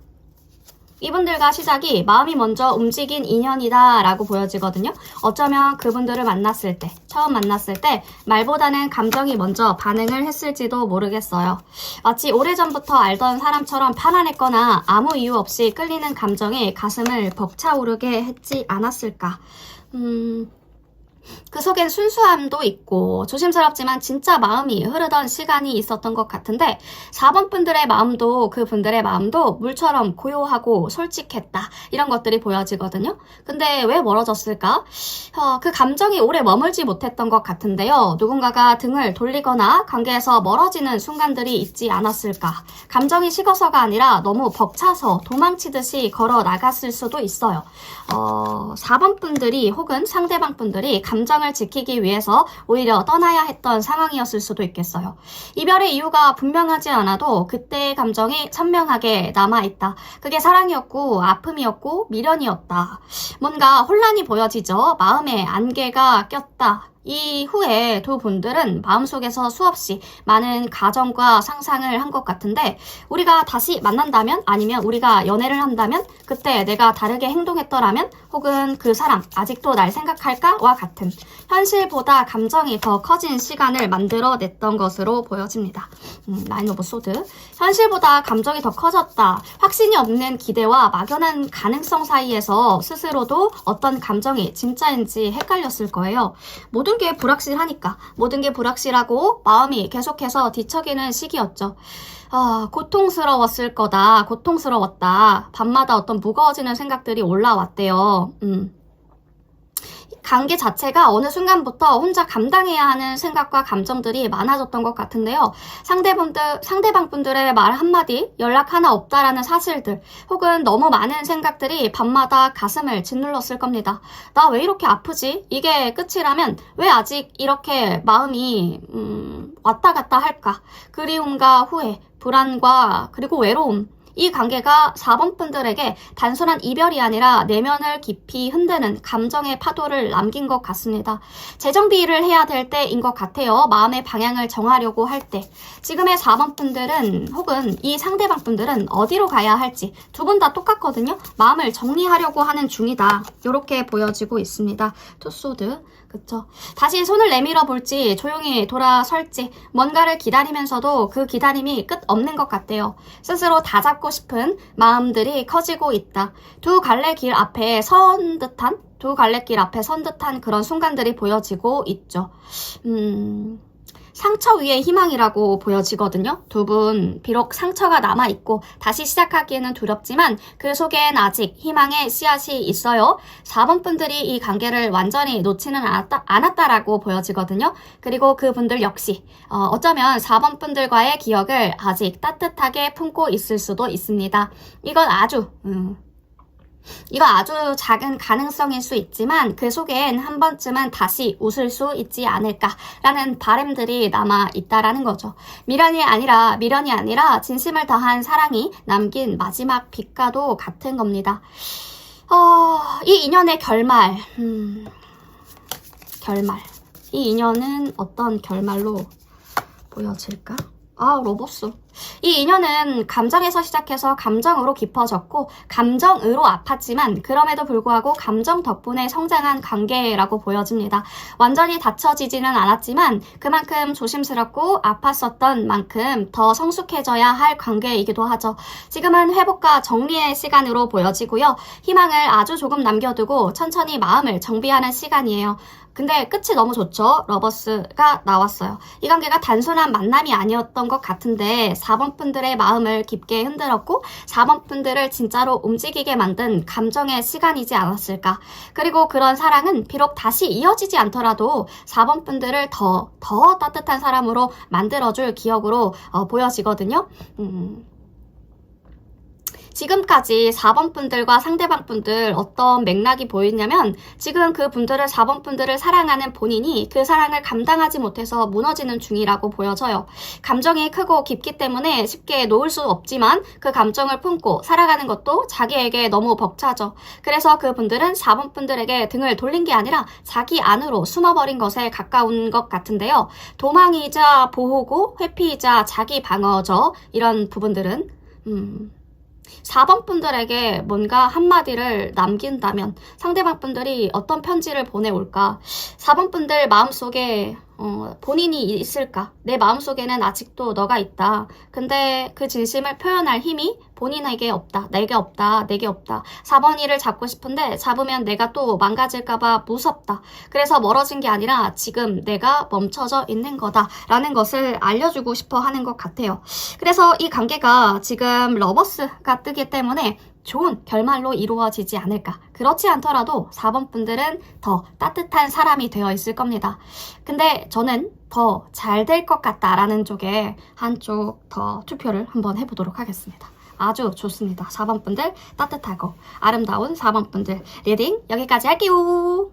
이분들과 시작이 마음이 먼저 움직인 인연이다 라고 보여지거든요. 어쩌면 그분들을 만났을 때, 처음 만났을 때 말보다는 감정이 먼저 반응을 했을지도 모르겠어요. 마치 오래전부터 알던 사람처럼 편안했거나 아무 이유 없이 끌리는 감정이 가슴을 벅차오르게 했지 않았을까. 그 속엔 순수함도 있고 조심스럽지만 진짜 마음이 흐르던 시간이 있었던 것 같은데 4번 분들의 마음도 그분들의 마음도 물처럼 고요하고 솔직했다. 이런 것들이 보여지거든요. 근데 왜 멀어졌을까? 그 감정이 오래 머물지 못했던 것 같은데요. 누군가가 등을 돌리거나 관계에서 멀어지는 순간들이 있지 않았을까? 감정이 식어서가 아니라 너무 벅차서 도망치듯이 걸어 나갔을 수도 있어요. 4번 분들이 혹은 상대방 분들이 감정을 지키기 위해서 오히려 떠나야 했던 상황이었을 수도 있겠어요. 이별의 이유가 분명하지 않아도 그때의 감정이 선명하게 남아있다. 그게 사랑이었고 아픔이었고 미련이었다. 뭔가 혼란이 보여지죠. 마음에 안개가 꼈다. 이후에 두 분들은 마음속에서 수없이 많은 가정과 상상을 한 것 같은데 우리가 다시 만난다면 아니면 우리가 연애를 한다면 그때 내가 다르게 행동했더라면 혹은 그 사람 아직도 날 생각할까와 같은 현실보다 감정이 더 커진 시간을 만들어냈던 것으로 보여집니다. 나인 오브 소드. 현실보다 감정이 더 커졌다. 확신이 없는 기대와 막연한 가능성 사이에서 스스로도 어떤 감정이 진짜인지 헷갈렸을 거예요. 모든 게 불확실하니까 모든 게 불확실하고 마음이 계속해서 뒤척이는 시기였죠. 고통스러웠을 거다. 고통스러웠다. 밤마다 어떤 무거워지는 생각들이 올라왔대요. 관계 자체가 어느 순간부터 혼자 감당해야 하는 생각과 감정들이 많아졌던 것 같은데요. 상대방 분들의 말 한마디, 연락 하나 없다라는 사실들, 혹은 너무 많은 생각들이 밤마다 가슴을 짓눌렀을 겁니다. 나 왜 이렇게 아프지? 이게 끝이라면 왜 아직 이렇게 마음이 왔다 갔다 할까? 그리움과 후회, 불안과 그리고 외로움. 이 관계가 4번 분들에게 단순한 이별이 아니라 내면을 깊이 흔드는 감정의 파도를 남긴 것 같습니다. 재정비를 해야 될 때인 것 같아요. 마음의 방향을 정하려고 할 때. 지금의 4번 분들은 혹은 이 상대방 분들은 어디로 가야 할지 두 분 다 똑같거든요. 마음을 정리하려고 하는 중이다. 이렇게 보여지고 있습니다. 투소드. 그쵸? 다시 손을 내밀어 볼지 조용히 돌아설지 뭔가를 기다리면서도 그 기다림이 끝 없는 것 같대요. 스스로 다잡고 싶은 마음들이 커지고 있다. 두 갈래길 앞에 선 듯한 그런 순간들이 보여지고 있죠. 상처 위에 희망이라고 보여지거든요. 두 분 비록 상처가 남아있고 다시 시작하기에는 두렵지만 그 속엔 아직 희망의 씨앗이 있어요. 4번 분들이 이 관계를 완전히 놓지는 않았다라고 보여지거든요. 그리고 그분들 역시 어쩌면 4번 분들과의 기억을 아직 따뜻하게 품고 있을 수도 있습니다. 이건 아주 작은 가능성일 수 있지만 그 속엔 한 번쯤은 다시 웃을 수 있지 않을까라는 바람들이 남아 있다라는 거죠. 미련이 아니라 진심을 다한 사랑이 남긴 마지막 빛과도 같은 겁니다. 이 인연의 결말. 이 인연은 어떤 결말로 보여질까? 로보스. 이 인연은 감정에서 시작해서 감정으로 깊어졌고 감정으로 아팠지만 그럼에도 불구하고 감정 덕분에 성장한 관계라고 보여집니다. 완전히 닫혀지지는 않았지만 그만큼 조심스럽고 아팠었던 만큼 더 성숙해져야 할 관계이기도 하죠. 지금은 회복과 정리의 시간으로 보여지고요. 희망을 아주 조금 남겨두고 천천히 마음을 정비하는 시간이에요. 근데 끝이 너무 좋죠. 러버스가 나왔어요. 이 관계가 단순한 만남이 아니었던 것 같은데 4번 분들의 마음을 깊게 흔들었고 4번 분들을 진짜로 움직이게 만든 감정의 시간이지 않았을까. 그리고 그런 사랑은 비록 다시 이어지지 않더라도 4번 분들을 더 따뜻한 사람으로 만들어줄 기억으로 보여지거든요. 지금까지 4번 분들과 상대방 분들 어떤 맥락이 보이냐면 지금 그 분들을 4번 분들을 사랑하는 본인이 그 사랑을 감당하지 못해서 무너지는 중이라고 보여져요. 감정이 크고 깊기 때문에 쉽게 놓을 수 없지만 그 감정을 품고 살아가는 것도 자기에게 너무 벅차죠. 그래서 그 분들은 4번 분들에게 등을 돌린 게 아니라 자기 안으로 숨어버린 것에 가까운 것 같은데요. 도망이자 보호고 회피이자 자기 방어죠. 이런 부분들은 4번 분들에게 뭔가 한마디를 남긴다면 상대방 분들이 어떤 편지를 보내올까? 4번 분들 마음속에 본인이 있을까? 내 마음속에는 아직도 너가 있다. 근데 그 진심을 표현할 힘이 본인에게 없다. 내게 없다. 내게 없다. 4번 이를 잡고 싶은데 잡으면 내가 또 망가질까봐 무섭다. 그래서 멀어진 게 아니라 지금 내가 멈춰져 있는 거다. 라는 것을 알려주고 싶어 하는 것 같아요. 그래서 이 관계가 지금 러버스가 뜨기 때문에 좋은 결말로 이루어지지 않을까. 그렇지 않더라도 4번 분들은 더 따뜻한 사람이 되어 있을 겁니다. 근데 저는 더 잘 될 것 같다라는 쪽에 한쪽 더 투표를 한번 해보도록 하겠습니다. 아주 좋습니다. 4번 분들 따뜻하고 아름다운 4번 분들 리딩 여기까지 할게요.